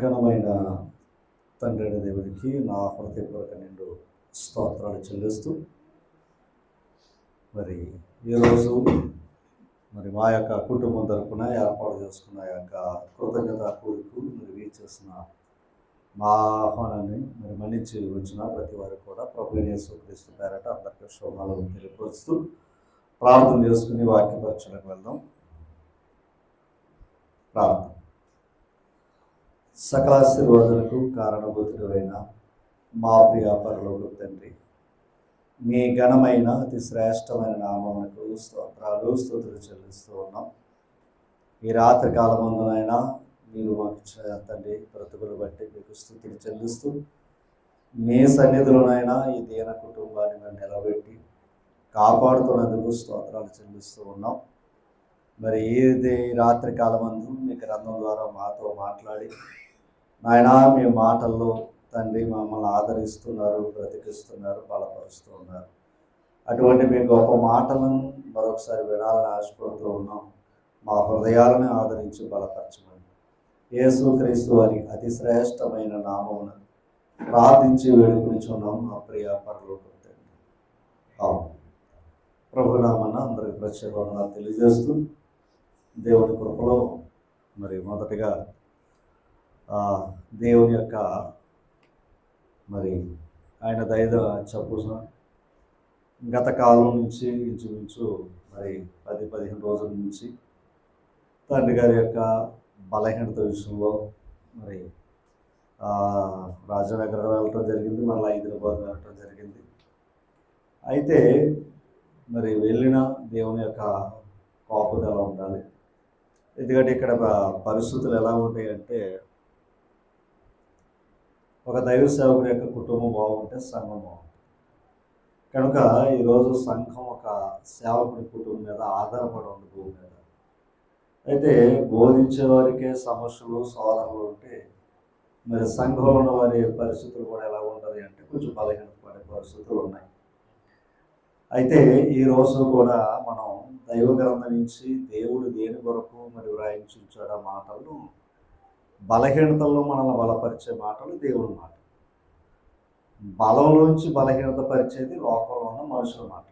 మహాగణమైన తండ్రి దేవుడికి నా హృదయపూర్వక నిండు స్తోత్రాలు చెల్లిస్తూ మరి ఈరోజు మా యొక్క కుటుంబం తరపున ఏర్పాటు చేసుకున్న యొక్క కృతజ్ఞత కూడుకు మరి వీచేసిన మా ఆహ్వానాన్ని మన్నించి వచ్చిన ప్రతి వారికి కూడా ప్రభువైన యేసుక్రీస్తు పేరట అందరికీ శుభాలు తెలియపరుస్తూ ప్రార్థన చేసుకుని వాక్యపరచడానికి వెళ్దాం. ప్రార్థన. సకలాశీర్వాదాలకు కారణభూతుడైన మా ప్రియ పరలోక తండ్రి, మీ ఘనమైన అతి శ్రేష్టమైన నామమునకు స్తుతులు చెల్లిస్తూ ఉన్నాం. ఈ రాత్రి కాలమందునైనా మీరు మాకు ఇచ్చిన తండ్రి బ్రతుకులు బట్టి మీకు స్తుతులు చెల్లిస్తూ మీ సన్నిధిలోనైనా ఈ దీన కుటుంబాన్ని మేము నిలబెట్టి కాపాడుతున్నందుకు స్తోత్రాలు చెల్లిస్తూ ఉన్నాం. మరి ఈ రాత్రి కాలమందు మీ గ్రంథం ద్వారా మాతో మాట్లాడి నాయనా మీ మాటల్లో తండ్రి మమ్మల్ని ఆదరిస్తున్నారు, బ్రతికిస్తున్నారు, బలపరుస్తూ ఉన్నారు. అటువంటి మీ గొప్ప మాటలను మరొకసారి వినాలని ఆశపడుతూ ఉన్నాం. మా హృదయాలను ఆదరించి బలపరచమని యేసుక్రీస్తు వారి అతి శ్రేష్టమైన నామమున ప్రార్థించి వేడుకొనిచున్నాం మా ప్రియ పరలోక తండ్రి. అవును, ప్రభునామన అందరికి ప్రత్యేకంగా తెలియజేస్తూ దేవుని కృపలో మరి మొదటిగా దేవుని యొక్క మరి ఆయన దయ చెప్పున గత కాలం నుంచి ఇంచుమించు మరి 10-15 రోజుల నుంచి తండ్రి గారి యొక్క బలహీనత విషయంలో మరి రాజనగరం వెళ్ళటం జరిగింది, మళ్ళీ హైదరాబాద్ వెళ్ళటం జరిగింది. అయితే మరి వెళ్ళిన దేవుని యొక్క కాపుదల ఉండాలి. ఎందుకంటే ఇక్కడ పరిస్థితులు ఎలా ఉంటాయంటే, ఒక దైవ సేవకుడి యొక్క కుటుంబం బాగుంటే సంఘం బాగుంటుంది. కనుక ఈరోజు సంఘం ఒక సేవకుడి కుటుంబం మీద ఆధారపడి ఉంది భూమి మీద. అయితే బోధించే వారికే సమస్యలు సోదరులు ఉంటే మరి సంఘంలో ఉన్న వారి పరిస్థితులు కూడా ఎలా ఉంటుంది అంటే కొంచెం బలహీనపడే పరిస్థితులు ఉన్నాయి. అయితే ఈరోజు కూడా మనం దైవ గ్రంథం నుంచి దేవుడు దేని కొరకు మరి వ్రాయించాడు ఆ మాటలను, బలహీనతల్లో మనల్ని బలపరిచే మాటలు దేవుడి మాట. బలంలోంచి బలహీనత పరిచేది లోకంలో ఉన్న మనుషుల మాట.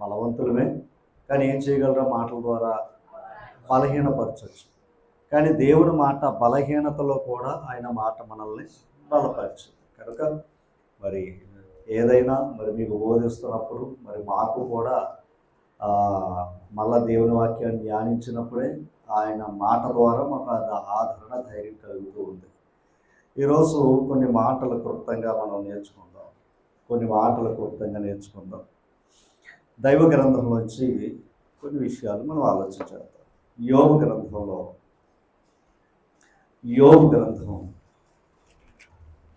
బలవంతులమే కానీ ఏం చేయగలరా మాటల ద్వారా బలహీనపరచవచ్చు. కానీ దేవుడి మాట బలహీనతలో కూడా ఆయన మాట మనల్ని బలపరచు. కనుక మరి ఏదైనా మరి మీకు బోధిస్తున్నప్పుడు మరి మాకు కూడా మళ్ళా దేవుని వాక్యాన్ని ధ్యానించినప్పుడే ఆయన మాట ద్వారా మాకు ఆదరణ, ధైర్యం కలుగుతూ ఉంది. ఈరోజు కొన్ని మాటలు క్లుప్తంగా మనం నేర్చుకుందాం. దైవ గ్రంథంలోంచి కొన్ని విషయాలు మనం ఆలోచించాలి. యోబు గ్రంథం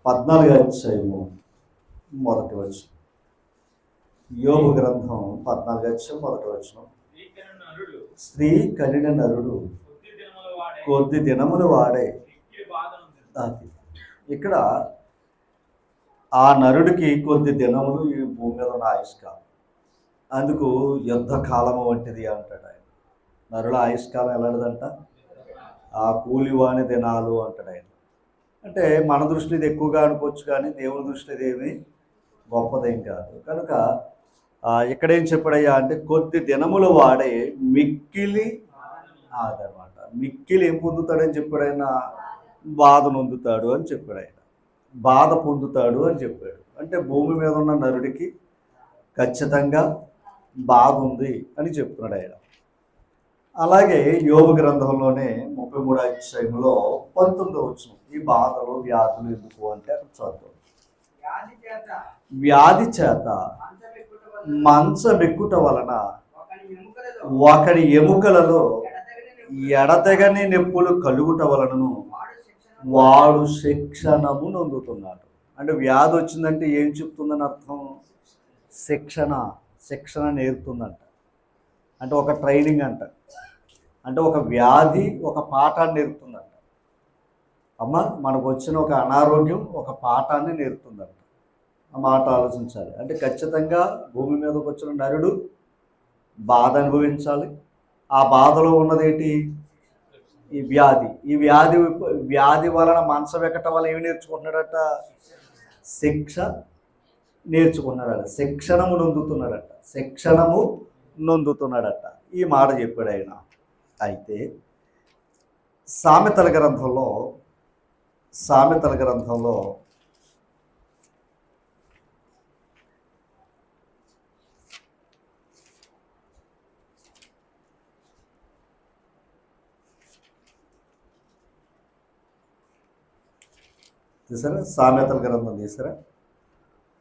14వ అధ్యాయము మొదటి వచనం. యోబు గ్రంథం 14వ అధ్యాయం మొదటి వచనం. స్త్రీ కనిన నరుడు కొద్ది దినములు వాడే. ఇక్కడ ఆ నరుడికి కొద్ది దినములు ఈ భూమి మీద ఉన్న ఆయుష్కాలం. అందుకు యుద్ధ కాలము వంటిది అంటాడు ఆయన. నరుల ఆయుష్కాలం ఎలాంటిదంట? ఆ కూలివాని దినాలు అంటాడు ఆయన. అంటే మన దృష్టిలో ఇది ఎక్కువగా అనుకోవచ్చు, కానీ దేవుని దృష్టిలో ఇది ఏమి గొప్పదేం కాదు. కనుక ఇక్కడేం చెప్పాడయ్యా అంటే కొద్ది దినములు వాడే మిక్కిలి అదనమాట. మిక్కిలి ఏం పొందుతాడని చెప్పాడు ఆయన? బాధ నొందుతాడు అని చెప్పాడు ఆయన. బాధ పొందుతాడు అని చెప్పాడు. అంటే భూమి మీద ఉన్న నరుడికి ఖచ్చితంగా బాధ ఉంది అని చెప్తున్నాడు ఆయన. అలాగే యోబు గ్రంథంలోనే 33వ అధ్యాయంలో 19వ వచనం. ఈ బాధలు వ్యాధులు ఎందుకు అంటే అక్కడ చదువు. వ్యాధి చేత మంచమెక్కుట వలన ఒకడి ఎముకలలో ఎడతెగని నొప్పులు కలుగుట వలనను వాడు శిక్షణము నొందుతున్నాడు. అంటే వ్యాధి వచ్చిందంటే ఏం చెప్తుందని అర్థం? శిక్షణ నేర్పుతుందంట. అంటే ఒక ట్రైనింగ్ అంట. అంటే ఒక వ్యాధి ఒక పాఠాన్ని నేర్పుతుందంట. అమ్మ, మనకు వచ్చిన ఒక అనారోగ్యం ఒక పాఠాన్ని నేర్పుతుందంట. ఆ మాట ఆలోచించాలి. అంటే ఖచ్చితంగా భూమి మీదకి వచ్చిన నరుడు బాధ అనుభవించాలి. ఆ బాధలో ఉన్నదేంటి? ఈ వ్యాధి వలన మంచం ఎక్కటం వల్ల ఏమి నేర్చుకుంటున్నాడట? శిక్ష నేర్చుకున్నాడట, శిక్షణము నొందుతున్నాడట. ఈ మాట చెప్పాడు ఆయన. అయితే సామెతల గ్రంథంలో తీసారా? సామెతల గ్రంథం తీసారా?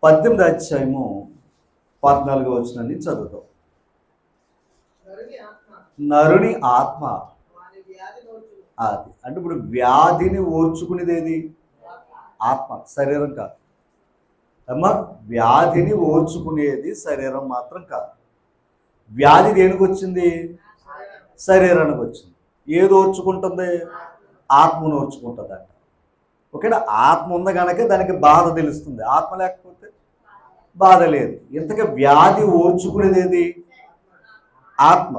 18వ అధ్యాయము 14వ వచనాన్ని చదువుతాం. నరుని ఆత్మ అది అంటే ఇప్పుడు వ్యాధిని ఓర్చుకునేది ఏది? ఆత్మ, శరీరం కాదు అమ్మా. వ్యాధిని ఓర్చుకునేది శరీరం మాత్రం కాదు. వ్యాధి దేనికి వచ్చింది? శరీరానికి వచ్చింది. ఏది ఓర్చుకుంటుంది? ఆత్మను ఓర్చుకుంటుంది అంట. ఓకేనా? ఆత్మ ఉంది కనుక దానికి బాధ తెలుస్తుంది, ఆత్మ లేకపోతే బాధ లేదు. ఇంతగా వ్యాధి ఓర్చుకునేది ఏది? ఆత్మ.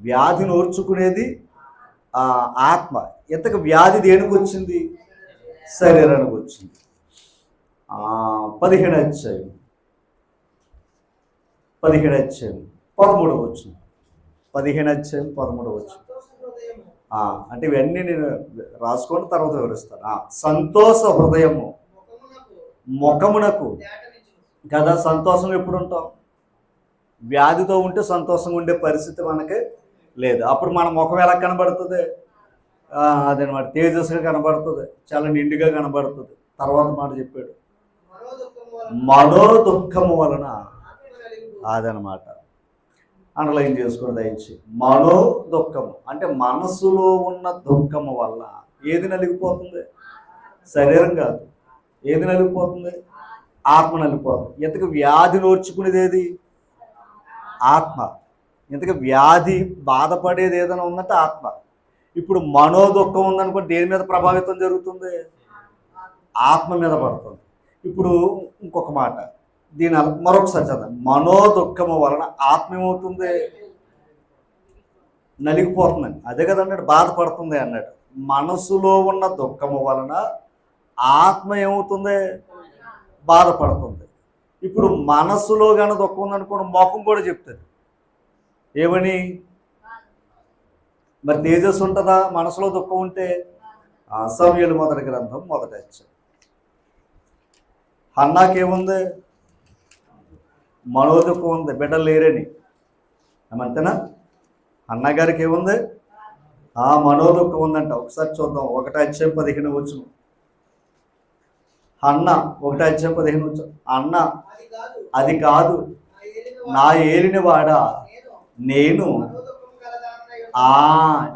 వ్యాధిని ఓర్చుకునేది ఆత్మ. ఇంతకు వ్యాధి దేనికి వచ్చింది? శరీరానికి వచ్చింది. 15వ అధ్యాయం 13వ వచనం. 15వ అధ్యాయం 13వ వచనం. అంటే ఇవన్నీ నేను రాసుకొని తర్వాత వివరిస్తాను. సంతోష హృదయము ముఖమునకు కదా. సంతోషం ఎప్పుడు ఉంటాం? వ్యాధితో ఉంటే సంతోషంగా ఉండే పరిస్థితి మనకి లేదు. అప్పుడు మన ముఖం ఎలా కనబడుతుంది? అదనమాట, తేజస్సుగా కనబడుతుంది, చాలా నిండుగా కనబడుతుంది. తర్వాత మాట చెప్పాడు, మనోదుఖము వలన. అదనమాట, అండర్లైన్ చేసుకోండి దయచి. మనోదుఖము అంటే మనసులో ఉన్న దుఃఖము వల్ల ఏది నలిగిపోతుంది? శరీరం కాదు. ఏది నలిగిపోతుంది? ఆత్మ నలిగిపోతుంది. ఇంతకు వ్యాధి నోర్చుకునేది ఏది? ఆత్మ. ఇంతకు వ్యాధి బాధపడేది ఏదైనా ఉందంటే ఆత్మ. ఇప్పుడు మనోదుఖం ఉందనుకోండి, దేని మీద ప్రభావితం జరుగుతుంది? ఆత్మ మీద పడుతుంది. ఇప్పుడు ఇంకొక మాట, దీని మరొకసారి చదవండి. మనోదుఖము వలన ఆత్మ ఏమవుతుంది? నలిగిపోతుందండి. అదే కదా అన్నాడు, బాధపడుతుంది అన్నాడు. మనసులో ఉన్న దుఃఖము వలన ఆత్మ ఏమవుతుంది? బాధపడుతుంది. ఇప్పుడు మనసులో కానీ దుఃఖం ఉందనుకోండి, ముఖం కూడా చెప్తుంది ఏమని? మరి తేజస్సు ఉంటుందా మనసులో దుఃఖం ఉంటే? సమూయేలు మొదటి గ్రంథం 1వ అధ్యాయం. హన్నాకేముంది? మనోదుఖం ఉంది, బిడ్డలు లేరని. అంతేనా? అన్న గారికి ఏముంది? మనోదుఖం ఉందంట. ఒకసారి చూద్దాం. 1వ అధ్యాయం 15వ వచనం. అన్న 1వ అధ్యాయం 15వ వచనం. అన్న అది కాదు, నా ఏలిన వాడా నేను.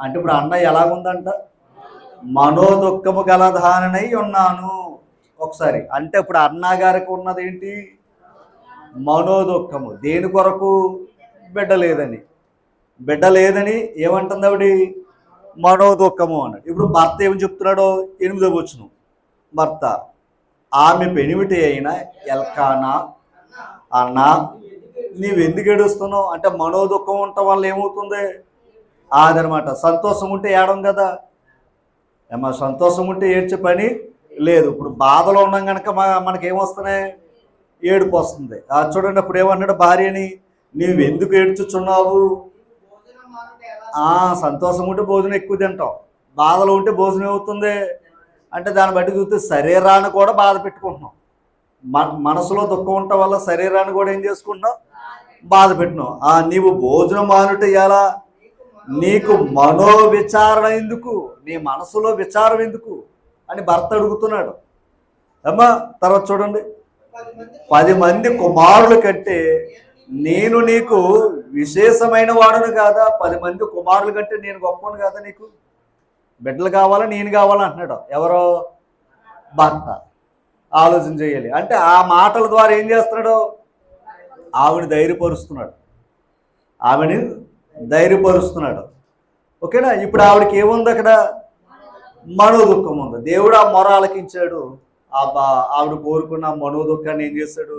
అంటే ఇప్పుడు అన్న ఎలాగుందంట? మనోదుఖము గలదానై ఉన్నాను. ఒకసారి అంటే ఇప్పుడు అన్న గారికి ఉన్నది ఏంటి? మనోదుఖము. దేని కొరకు? బిడ్డ లేదని ఏమంటుంది ఆవిడ? మనోదుఖము అన్నాడు. ఇప్పుడు భర్త ఏమని చెప్తున్నాడో 8వ వచనం. భర్త, ఆమె పెనిమిటి అయిన ఎల్కానా, అన్నా నీవెందుకు ఏడుస్తున్నావు? అంటే మనోదుఖం ఉండటం వల్ల ఏమవుతుంది? అదనమాట. సంతోషం ఉంటే ఏడం కదా. సంతోషం ఉంటే ఏడ్చే పని లేదు. ఇప్పుడు బాధలో ఉన్నాం కనుక మనకేమొస్తున్నాయి? ఏడుపు వస్తుంది. చూడండి, అప్పుడు ఏమన్నాడు భార్యని, నీవెందుకు ఏడ్చుచున్నావు? సంతోషం ఉంటే భోజనం ఎక్కువ తింటాం, బాధలో ఉంటే భోజనం ఏమవుతుంది అంటే దాన్ని బట్టి చూస్తే శరీరాన్ని కూడా బాధ పెట్టుకుంటున్నాం. మనసులో దుఃఖం ఉండటం వల్ల శరీరాన్ని కూడా ఏం చేసుకుంటున్నాం? బాధ పెట్టినావు. నీవు భోజనం మానుట ఎలా? నీకు మనోవిచారణ ఎందుకు? నీ మనసులో విచారం ఎందుకు అని భర్త అడుగుతున్నాడు. అమ్మా తర్వాత చూడండి, 10 మంది కుమారుల కంటే నేను నీకు విశేషమైన వాడును కాదా? 10 మంది కుమారుల కంటే నేను గొప్పను కాదా? నీకు బిడ్డలు కావాలా, నేను కావాలా అంటున్నాడు. ఎవరో? భర్త. ఆలోచన చేయాలి. అంటే ఆ మాటల ద్వారా ఏం చేస్తున్నాడు? ఆవిడ ధైర్యపరుస్తున్నాడు. ఓకేనా? ఇప్పుడు ఆవిడకి ఏముంది అక్కడ? మనోదుఖం ఉంది. దేవుడు ఆ మొర ఆలకించాడు. ఆవిడ కోరుకున్న మనోదుఖాన్ని ఏం చేశాడు?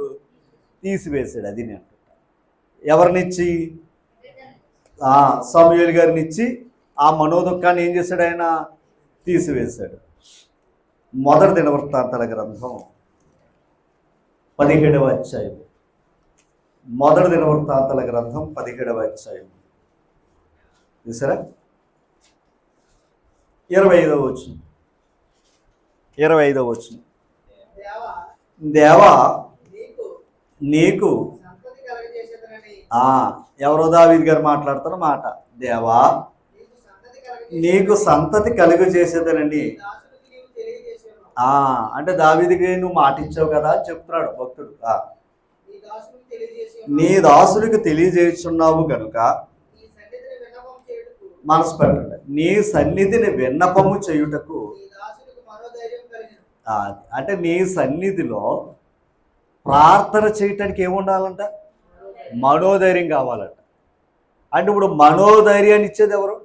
తీసివేశాడు. అది నేను ఎవరినిచ్చి? సమూయేలు గారినిచ్చి ఆ మనోదుఖాన్ని ఏం చేశాడు ఆయన? తీసివేశాడు. మొదటి దినవృత్తాంతాల గ్రంథం 17వ అధ్యాయం. మొదటి దినవృత్తాంతాల గ్రంథం 17వ అధ్యాయం చూసారా? 25వ వచనం. 25వ వచనం. దేవా నీకు ఎవరో దావీదు గారు మాట్లాడుతున్న మాట. దేవా నీకు సంతతి కలుగు చేసేదనండి. అంటే దావీదుకి నువ్వు మాట ఇచ్చావు కదా అని చెప్తున్నాడు భక్తుడు. నీ దాసుడికి తెలియజేస్తున్నావు కనుక మనసు పెట్టండి. నీ సన్నిధిని విన్నపము చేయుటకు, అంటే నీ సన్నిధిలో ప్రార్థన చేయటానికి ఏముండాలంట? మనోధైర్యం కావాలంట. అంటే ఇప్పుడు మనోధైర్యాన్ని ఇచ్చేది ఎవరు?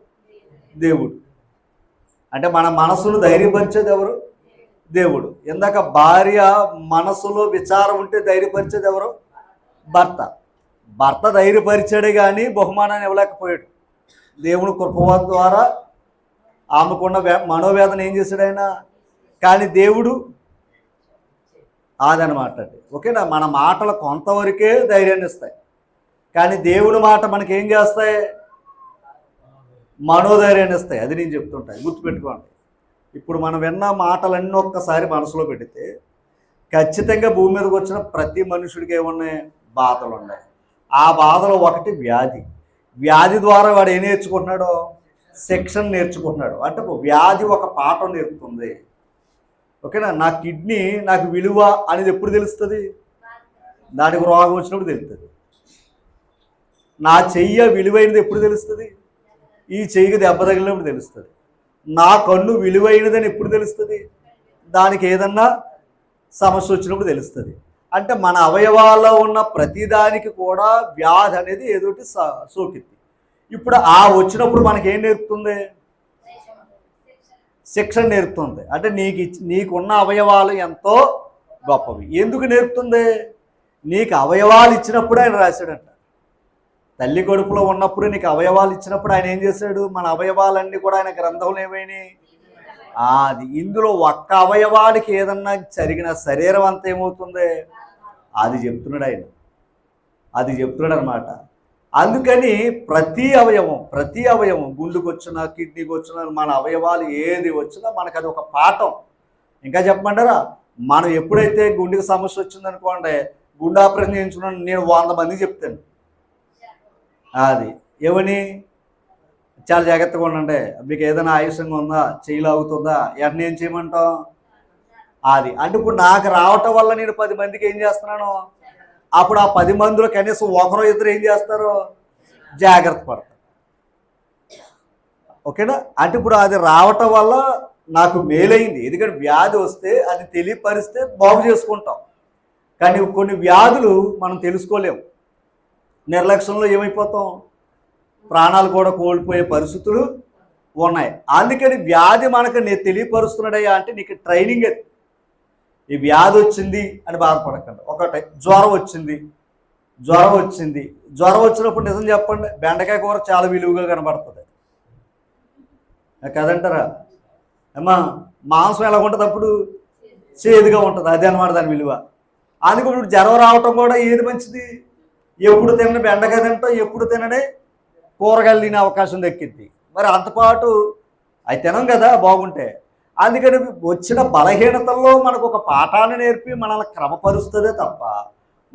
దేవుడు. అంటే మన మనసును ధైర్యపరిచేది ఎవరు? దేవుడు. ఇందాక భార్య మనసులో విచారం ఉంటే ధైర్యపరిచేది ఎవరు? భర్త. భర్త ధైర్యపరిచాడే కానీ బహుమానాన్ని ఇవ్వలేకపోయాడు. దేవుని కృప ద్వారా ఆమెకున్న మనోవేదన ఏం చేశాడు ఆయన? కానీ దేవుడు అదనమాట అండి. ఓకేనా? మన మాటలు కొంతవరకే ధైర్యాన్ని ఇస్తాయి, కానీ దేవుని మాట మనకేం చేస్తాయి? మనోధైర్యాన్ని ఇస్తాయి. అది నేను చెప్తుంటాను, గుర్తుపెట్టుకోండి. ఇప్పుడు మనం విన్న మాటలన్నీ ఒక్కసారి మనసులో పెడితే ఖచ్చితంగా భూమి మీదకి వచ్చిన ప్రతి మనుషుడికి ఏమున్నాయి? బాధలు ఉన్నాయి. ఆ బాధలో ఒకటి వ్యాధి. వ్యాధి ద్వారా వాడు ఏం నేర్చుకుంటున్నాడో? శిక్షణ నేర్చుకుంటున్నాడు. అంటే వ్యాధి ఒక పాఠం నేర్పుతుంది. ఓకేనా? నా కిడ్నీ నాకు విలువ అనేది ఎప్పుడు తెలుస్తుంది? దానికి రోగం వచ్చినప్పుడు తెలుస్తుంది. నా చెయ్య విలువైనది ఎప్పుడు తెలుస్తుంది? ఈ చెయ్యికి దెబ్బ తగిలినప్పుడు తెలుస్తుంది. నా కన్ను విలువైనదని ఎప్పుడు తెలుస్తుంది? దానికి ఏదన్నా సమస్య వచ్చినప్పుడు తెలుస్తుంది. అంటే మన అవయవాల్లో ఉన్న ప్రతిదానికి కూడా వ్యాధి అనేది ఏదోటి సోకింది. ఇప్పుడు ఆ వచ్చినప్పుడు మనకేం నేర్పుతుంది? శిక్షణ నేర్పుతుంది. అంటే నీకున్న అవయవాలు ఎంతో గొప్పవి. ఎందుకు నేర్పుతుంది? నీకు అవయవాలు ఇచ్చినప్పుడు ఆయన రాశాడంట. తల్లి కడుపులో ఉన్నప్పుడు నీకు అవయవాలు ఇచ్చినప్పుడు ఆయన ఏం చేశాడు? మన అవయవాలన్నీ కూడా ఆయన గ్రంథంలో ఏమైనాయి? అది ఇందులో ఒక్క అవయవానికి ఏదన్నా జరిగిన శరీరం అంతా ఏమవుతుంది? అది చెప్తున్నాడు ఆయన. అది చెప్తున్నాడు అనమాట. అందుకని ప్రతి అవయవం గుండెకు వచ్చినా, కిడ్నీకి వచ్చినా, మన అవయవాలు ఏది వచ్చినా మనకు అది ఒక పాఠం. ఇంకా చెప్పమంటారా? మనం ఎప్పుడైతే గుండెకి సమస్య వచ్చిందనుకోండి, గుండె ఆపరేషన్ చేయించుకున్నాను నేను 100 మందికి చెప్తాను. అది ఏమని? చాలా జాగ్రత్తగా ఉండండి, మీకు ఏదైనా ఆయుషంగా ఉందా, చేయలాగుతుందా, వెంటనే ఏం చేయమంటాం? అది అంటే ఇప్పుడు నాకు రావటం వల్ల నేను 10 మందికి ఏం చేస్తున్నాను? అప్పుడు ఆ 10 మందిలో కనీసం ఒకరో ఇద్దరు ఏం చేస్తారు? జాగ్రత్త పడతారు. ఓకేనా? అంటే ఇప్పుడు అది రావటం వల్ల నాకు మేలైంది. ఎందుకంటే వ్యాధి వస్తే అది తెలియపరిస్తే బాగు చేసుకుంటాం. కానీ కొన్ని వ్యాధులు మనం తెలుసుకోలేము. నిర్లక్ష్యంలో ఏమైపోతాం? ప్రాణాలు కూడా కోల్పోయే పరిస్థితులు ఉన్నాయి. అందుకని వ్యాధి మనకు తెలియపరుస్తున్నాడయ్యా అంటే నీకు ట్రైనింగ్. అది ఈ వ్యాధి వచ్చింది అని బాధపడకండి. ఒకటే జ్వరం వచ్చింది. జ్వరం వచ్చినప్పుడు నిజం చెప్పండి, బెండకాయ కూర చాలా విలువగా కనబడుతుంది కదంటారా? అమ్మా మాంసం ఎలా ఉంటుంది? అప్పుడు చేదుగా ఉంటుంది. అదే అనమాట దాని విలువ. అందుకే ఇప్పుడు జ్వరం రావటం కూడా ఏది మంచిది? ఎప్పుడు తినని బెండకాయ తింటాం, ఎప్పుడు తినని కూరగాయలు తినే అవకాశం దక్కింది. మరి అంతపాటు అవి తినం కదా బాగుంటే. అందుకని వచ్చిన బలహీనతల్లో మనకు ఒక పాఠాన్ని నేర్పి మనల్ని క్రమపరుస్తుందే తప్ప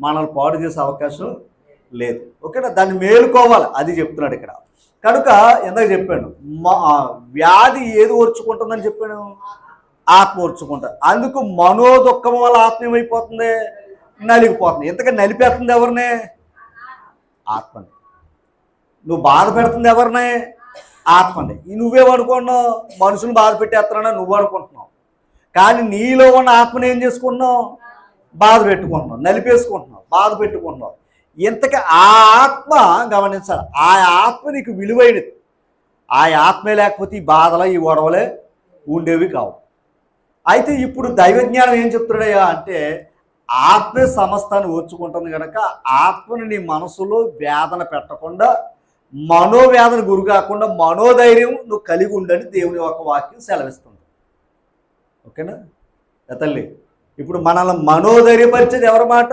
మనల్ని పాడు చేసే అవకాశం లేదు. ఓకేనా? దాన్ని మేలుకోవాలి, అది చెప్తున్నాడు ఇక్కడ. కనుక ఎందాక చెప్పాను, వ్యాధి ఏది ఓర్చుకుంటుందని చెప్పాను? ఆత్మ ఓర్చుకుంటుంది. అందుకు మనోదుఖం వల్ల ఆత్మ ఏమైపోతుంది? నలిగిపోతుంది. ఇంతగా నలిపేస్తుంది ఎవరిని? ఆత్మని. నువ్వు బాధ పెడుతుంది ఎవరిని? ఆత్మని. నువ్వేమనుకున్నావు? మనుషులు బాధ పెట్టేస్తానని నువ్వు అనుకుంటున్నావు. కానీ నీలో ఉన్న ఆత్మని ఏం చేసుకుంటున్నావు? బాధ పెట్టుకుంటున్నావు, నలిపేసుకుంటున్నావు, బాధ పెట్టుకుంటున్నావు. ఇంతకీ ఆ ఆత్మ గమనించాలి. ఆ ఆత్మ నీకు విలువైనది. ఆ ఆత్మే లేకపోతే ఈ బాధలు, ఈ గొడవలే ఉండేవి కావు. అయితే ఇప్పుడు దైవజ్ఞానం ఏం చెప్తున్నాడయ్యా అంటే ఆత్మే సమస్తాన్ని ఓర్చుకుంటుంది కనుక ఆత్మని నీ మనసులో వేదన పెట్టకుండా మనోవేదన గురి కాకుండా మనోధైర్యం నువ్వు కలిగి ఉండని దేవుని యొక్క వాక్యం సెలవిస్తుంది. ఓకేనా తల్లి? ఇప్పుడు మనల్ని మనోధైర్యపరిచేది ఎవరి మాట?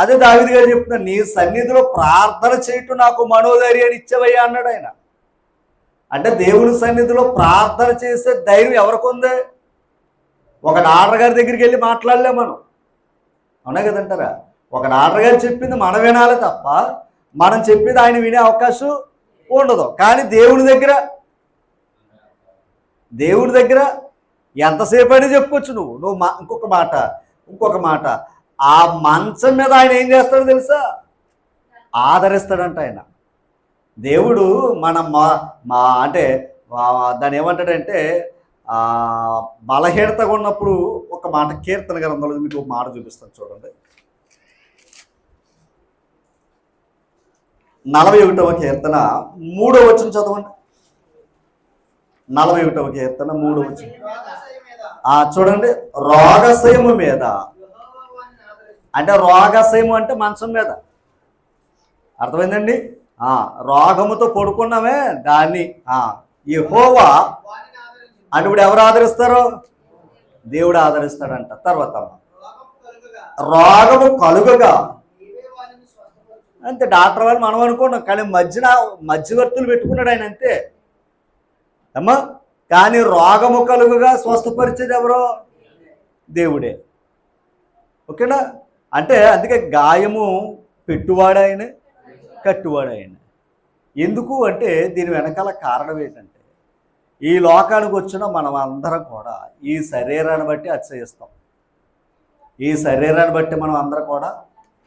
అదే దావీదు గారు చెప్తున్నారు, నీ సన్నిధిలో ప్రార్థన చేయటం నాకు మనోధైర్యాన్ని ఇచ్చేవయ్యా అన్నాడు ఆయన. అంటే దేవుని సన్నిధిలో ప్రార్థన చేసే ధైర్యం ఎవరికి ఉంది? ఒక డాక్టర్ గారి దగ్గరికి వెళ్ళి మాట్లాడలే మనం, అవునా కదంటారా? ఒక డాక్టర్ గారు చెప్పింది మనం వినాలి తప్ప మనం చెప్పేది ఆయన వినే అవకాశం ఉండదు. కానీ దేవుని దగ్గర ఎంతసేపు అయినా చెప్పుకోవచ్చు. నువ్వు ఇంకొక మాట ఆ మంచం మీద ఆయన ఏం చేస్తాడో తెలుసా? ఆదరిస్తాడంట ఆయన. దేవుడు మన అంటే దాన్ని ఏమంటాడంటే బలహీనతగా ఉన్నప్పుడు ఒక మాట, కీర్తన గ్రంథంలో మీకు ఒక మాట చూపిస్తాను చూడండి. 41వ కీర్తన 3వ వచనం చదవండి. 41వ కీర్తన 3వ వచనం చూడండి. రోగశయము మీద, అంటే రోగశయము అంటే మంచం మీద, అర్థమైందండి? రోగముతో పడుకున్నామే దాన్ని యెహోవా అంటే ఇప్పుడు ఎవరు ఆదరిస్తారో? దేవుడు ఆదరిస్తాడంట. తర్వాత రోగము కలుగగా, అంతే. డాక్టర్ వాళ్ళు మనం అనుకున్నాం, కానీ మధ్యవర్తులు పెట్టుకున్నాడు ఆయన, అంతే అమ్మా. కానీ రోగము కలుగగా స్వస్థపరిచేది ఎవరో? దేవుడే. ఓకేనా? అంటే అందుకే గాయము పెట్టువాడు ఆయన, కట్టువాడు ఆయన. ఎందుకు అంటే దీని వెనకాల కారణం ఏంటంటే, ఈ లోకానికి వచ్చిన మనం అందరం కూడా ఈ శరీరాన్ని బట్టి అతిశయిస్తాం. ఈ శరీరాన్ని బట్టి మనం అందరం కూడా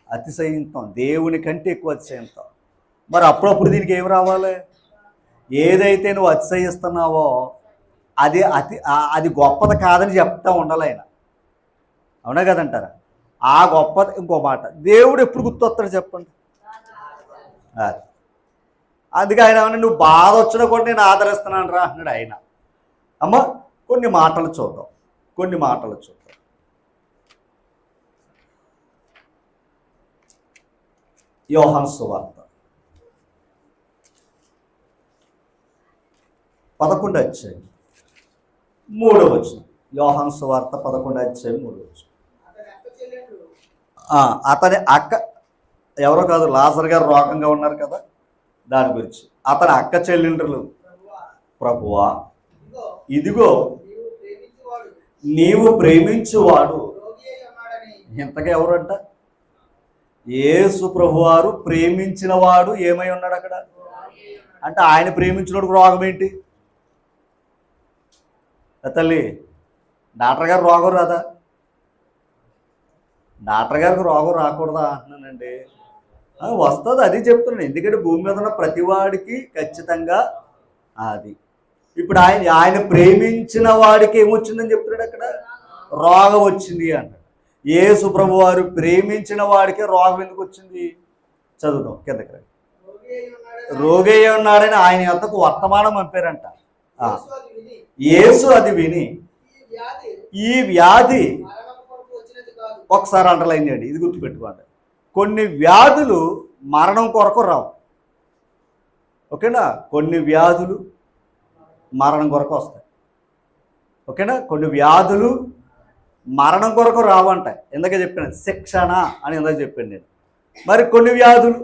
అతిశయిస్తాం, దేవుని కంటే ఎక్కువ అతిశయిస్తాం. మరి అప్పుడప్పుడు దీనికి ఏమి రావాలి? ఏదైతే నువ్వు అతిశయిస్తున్నావో అది గొప్పది కాదని చెప్తా ఉండాలి ఆయన, అవునా కదంటారా? ఆ గొప్పది. ఇంకో మాట, దేవుడు ఎప్పుడు గుర్తొస్తాడు చెప్పండి? అందుకే ఆయన ఏమన్నా నువ్వు బాధ వచ్చినా కూడా నేను ఆదరిస్తున్నాను రా అన్నాడు ఆయన. అమ్మ కొన్ని మాటలు చూద్దాం. యోహాను సువార్త 11వ అధ్యాయం 3వ వచనం. యోహాను సువార్త 11వ అధ్యాయం 3వ వచనం. అతని అక్క ఎవరో కాదు, లాజర్ గారు రోగంగా ఉన్నారు కదా, దాని గురించి. అతని అక్క చెల్లెండ్రులు, ప్రభువా ఇదిగో నీవు ప్రేమించువాడు. ఇంతగా ఎవరంట? యేసు ప్రభువారు ప్రేమించిన వాడు ఏమై ఉన్నాడు అక్కడ? అంటే ఆయన ప్రేమించినోడు రోగం ఏంటి తల్లి? డాక్టర్ గారు రోగం రాదా? డాక్టర్ గారికి రోగం రాకూడదా అంటున్నానండి. వస్తుంది, అది చెప్తున్నాను. ఎందుకంటే భూమి మీద ఉన్న ప్రతివాడికి ఖచ్చితంగా అది. ఇప్పుడు ఆయన ప్రేమించిన వాడికి ఏమొచ్చిందని చెప్తున్నాడు అక్కడ? రోగం వచ్చింది అన్నాడు. యేసు ప్రభు వారు ప్రేమించిన వాడికి రోగం ఎందుకు వచ్చింది? చదువుదాం కిందకి. రోగి అయి ఉన్నాడని ఆయన యొద్దకు వర్తమానం పంపారంట. యేసు అది విని ఈ వ్యాధి, ఒకసారి అండర్లైన్ చేయండి, ఇది గుర్తుపెట్టుకోండి. కొన్ని వ్యాధులు మరణం కొరకు రావు, ఓకేనా? కొన్ని వ్యాధులు మరణం కొరకు వస్తాయి, ఓకేనా? కొన్ని వ్యాధులు మరణం కొరకు రావంటాయి. ఎందుకే చెప్పాను? శిక్షణ అని ఎందుకు చెప్పాను నేను. మరి కొన్ని వ్యాధులు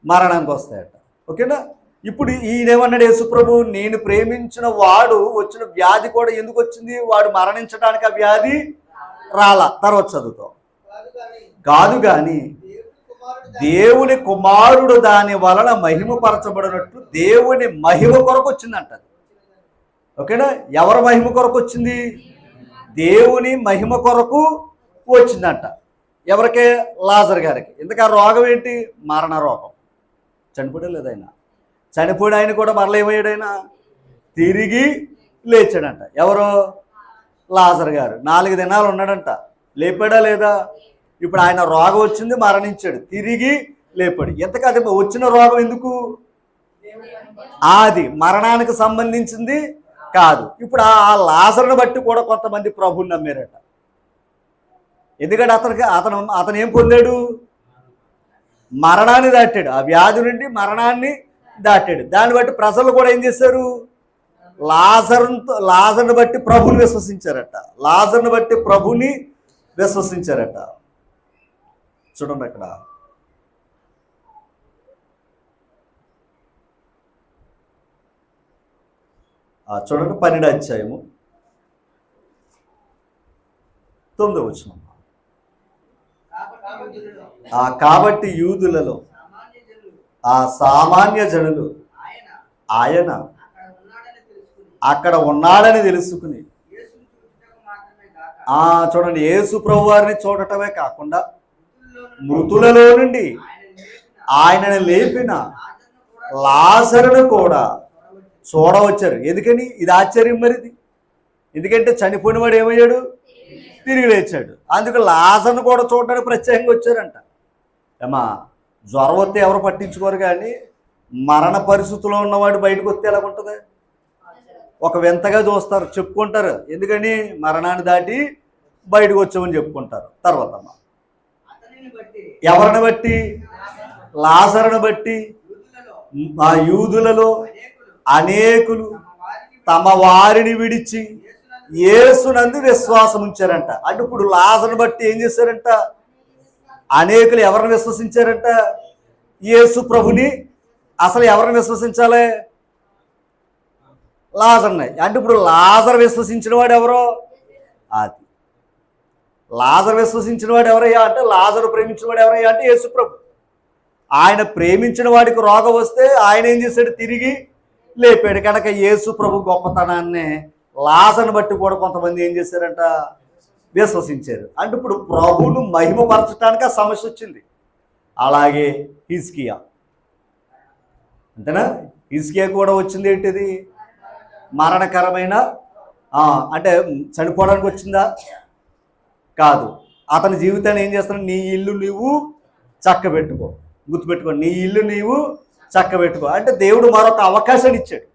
మరణానికి వస్తాయట, ఓకేనా? ఇప్పుడు ఈయనేమన్నాడు యేసు ప్రభు? నేను ప్రేమించిన వాడు వచ్చిన వ్యాధి కూడా ఎందుకు వచ్చింది? వాడు మరణించడానికి ఆ వ్యాధి రాలా. తర్వాత చదువుతాం. కాదు కానీ దేవుని కుమారుడు దాని వలన మహిమపరచబడినట్లు దేవుని మహిమ కొరకు వచ్చిందంట, ఓకేనా? ఎవరి మహిమ కొరకు వచ్చింది? దేవుని మహిమ కొరకు వచ్చిందంట. ఎవరికి? లాజర్ గారికి. ఎందుకు? ఆ రోగం ఏంటి? మరణ రోగం. చనిపోయే లేదు ఆయన. చనిపోయిన ఆయన కూడా మరలా ఏమయ్యాడు? ఆయన తిరిగి లేచాడంట. ఎవరు? లాజర్ గారు 4 దినాలు ఉన్నాడంట. లేపాడా లేదా? ఇప్పుడు ఆయన రోగం వచ్చింది, మరణించాడు, తిరిగి లేపాడు. ఎంతకు అది వచ్చిన రోగం ఎందుకు? అది మరణానికి సంబంధించింది కాదు. ఇప్పుడు ఆ లాజరుని బట్టి కూడా కొంతమంది ప్రభువుని నమ్మారట. ఎందుకంటే అతను ఏం పొందాడు? మరణాన్ని దాటాడు, ఆ వ్యాధి నుండి మరణాన్ని దాటాడు. దాన్ని బట్టి ప్రజలు కూడా ఏం చేశారు? లాజరుని బట్టి ప్రభుని విశ్వసించారట. లాజరుని బట్టి ప్రభుని విశ్వసించారట. చూడండి అక్కడ చూడండి 12వ అధ్యాయము 9వ వచనం. కాబట్టి యూదులలో ఆ సామాన్య జనులు ఆయన అక్కడ ఉన్నాడని తెలుసుకుని చూడండి, యేసు ప్రభు వారిని చూడటమే కాకుండా మృతులలో నుండి ఆయనను లేపిన లాజరును కూడా చూడవచ్చారు. ఎందుకని? ఇది ఆశ్చర్యం మరిది. ఎందుకంటే చనిపోయిన వాడు ఏమయ్యాడు? తిరిగి లేచాడు. అందుకు లాజరును కూడా చూడడానికి ప్రత్యేకంగా వచ్చారంట. ఏమా, జ్వరం వస్తే ఎవరు పట్టించుకోరు, కానీ మరణ పరిస్థితిలో ఉన్నవాడు బయటకు వస్తే ఎలా ఉంటుంది? ఒక వింతగా చూస్తారు, చెప్పుకుంటారు. ఎందుకని? మరణాన్ని దాటి బయటకు వచ్చామని చెప్పుకుంటారు. తర్వాత ఎవరిని బట్టి? లాజరును బట్టి ఆ యూదులలో అనేకులు తమ వారిని విడిచి యేసునందు విశ్వాసం ఉంచారంట. అంటే ఇప్పుడు లాజరును బట్టి ఏం చేశారంట? అనేకులు ఎవరిని విశ్వసించారంట? యేసు ప్రభుని. అసలు ఎవరిని విశ్వసించాలి? లాజర్ని. అంటే ఇప్పుడు లాజర్ విశ్వసించిన వాడు ఎవరో? అది లాజర్ విశ్వసించిన వాడు ఎవరయ్యా అంటే, లాజరు ప్రేమించిన వాడు ఎవరయ్యా అంటే యేసు ప్రభు. ఆయన ప్రేమించిన వాడికి రోగం వస్తే ఆయన ఏం చేశాడు? తిరిగి లేపాడు. కనుక యేసు ప్రభు గొప్పతనాన్ని లాజర్ని బట్టి కూడా కొంతమంది ఏం చేశారంట? విశ్వసించారు. అంటే ఇప్పుడు ప్రభువును మహిమపరచడానికి ఆ సమస్య వచ్చింది. అలాగే హిజ్కియా, అంతేనా? హిజ్కియా కూడా వచ్చింది. ఏంటిది? మరణకరమైన అంటే చనిపోవడానికి వచ్చిందా? కాదు. అతని జీవితాన్ని ఏం చేస్తాడు? నీ ఇల్లు నీవు చక్కబెట్టుకో. గుర్తుపెట్టుకో, నీ ఇల్లు నీవు చక్కబెట్టుకో. అంటే దేవుడు మరొక అవకాశాన్ని ఇచ్చాడు.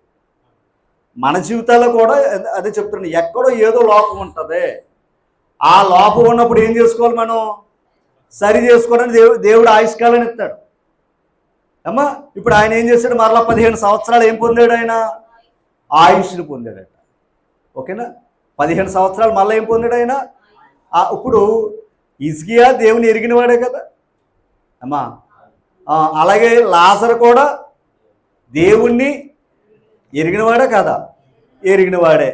మన జీవితాల్లో కూడా అదే చెప్తున్నాను, ఎక్కడో ఏదో లోపం ఉంటుంది. ఆ లోపం ఉన్నప్పుడు ఏం చేసుకోవాలి? మనం సరి చేసుకోవాలని దేవుడు ఆయుష్కాలని ఇస్తాడు. అమ్మా, ఇప్పుడు ఆయన ఏం చేశాడు? మరలా 15 సంవత్సరాలు ఏం పొందాడు? ఆయన ఆయుష్ని పొందాడట. ఓకేనా? 15 సంవత్సరాలు మళ్ళీ ఏం పొందాడు ఆయన? ఇప్పుడు హిజ్కియా దేవుని ఎరిగినవాడే కదా అమ్మా. అలాగే లాజరు కూడా దేవుణ్ణి ఎరిగినవాడే కదా? ఎరిగినవాడే.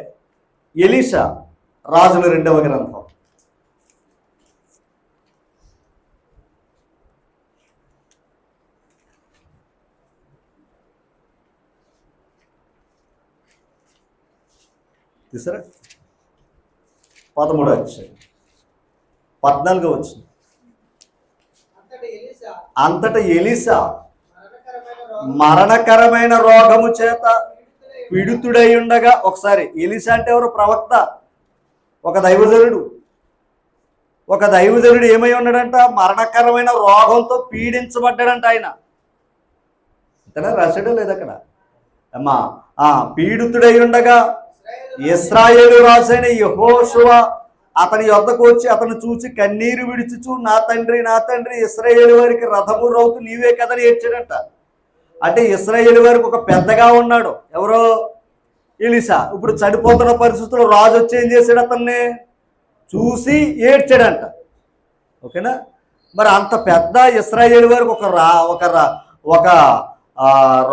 ఎలీషా రాజుల 2వ గ్రంథం తీసారా? 13వ అధ్యాయం 14వ వచనం. అంతటా ఎలీషా మరణకరమైన రోగము చేత పీడితుడై ఉండగా, ఒకసారి ఎలీషా అంటే ఎవరు? ప్రవక్త, ఒక దైవజనుడు. ఒక దైవజనుడు ఏమై ఉన్నాడంట? మరణకరమైన రోగంతో పీడించబడ్డాడంట ఆయన. అంతేనా? రాశాడో లేదు అక్కడ? అమ్మా, పీడితుడై ఉండగా ఇశ్రాయేలు రాజైన యెహోషువ అతని యొద్దకు వచ్చి అతను చూసి కన్నీరు విడిచుచు, నా తండ్రి, నా తండ్రి, ఇశ్రాయేలు వారికి రథము రౌతు నీవే కదని ఏడ్చాడంట. అంటే ఇశ్రాయేలు వారికి ఒక పెద్దగా ఉన్నాడు. ఎవరో? ఎలీషా. ఇప్పుడు చనిపోతున్న పరిస్థితుల్లో రాజు వచ్చి ఏం చేశాడు? అతన్ని చూసి ఏడ్చాడంట. ఓకేనా? మరి అంత పెద్ద ఇశ్రాయేలు వారికి ఒక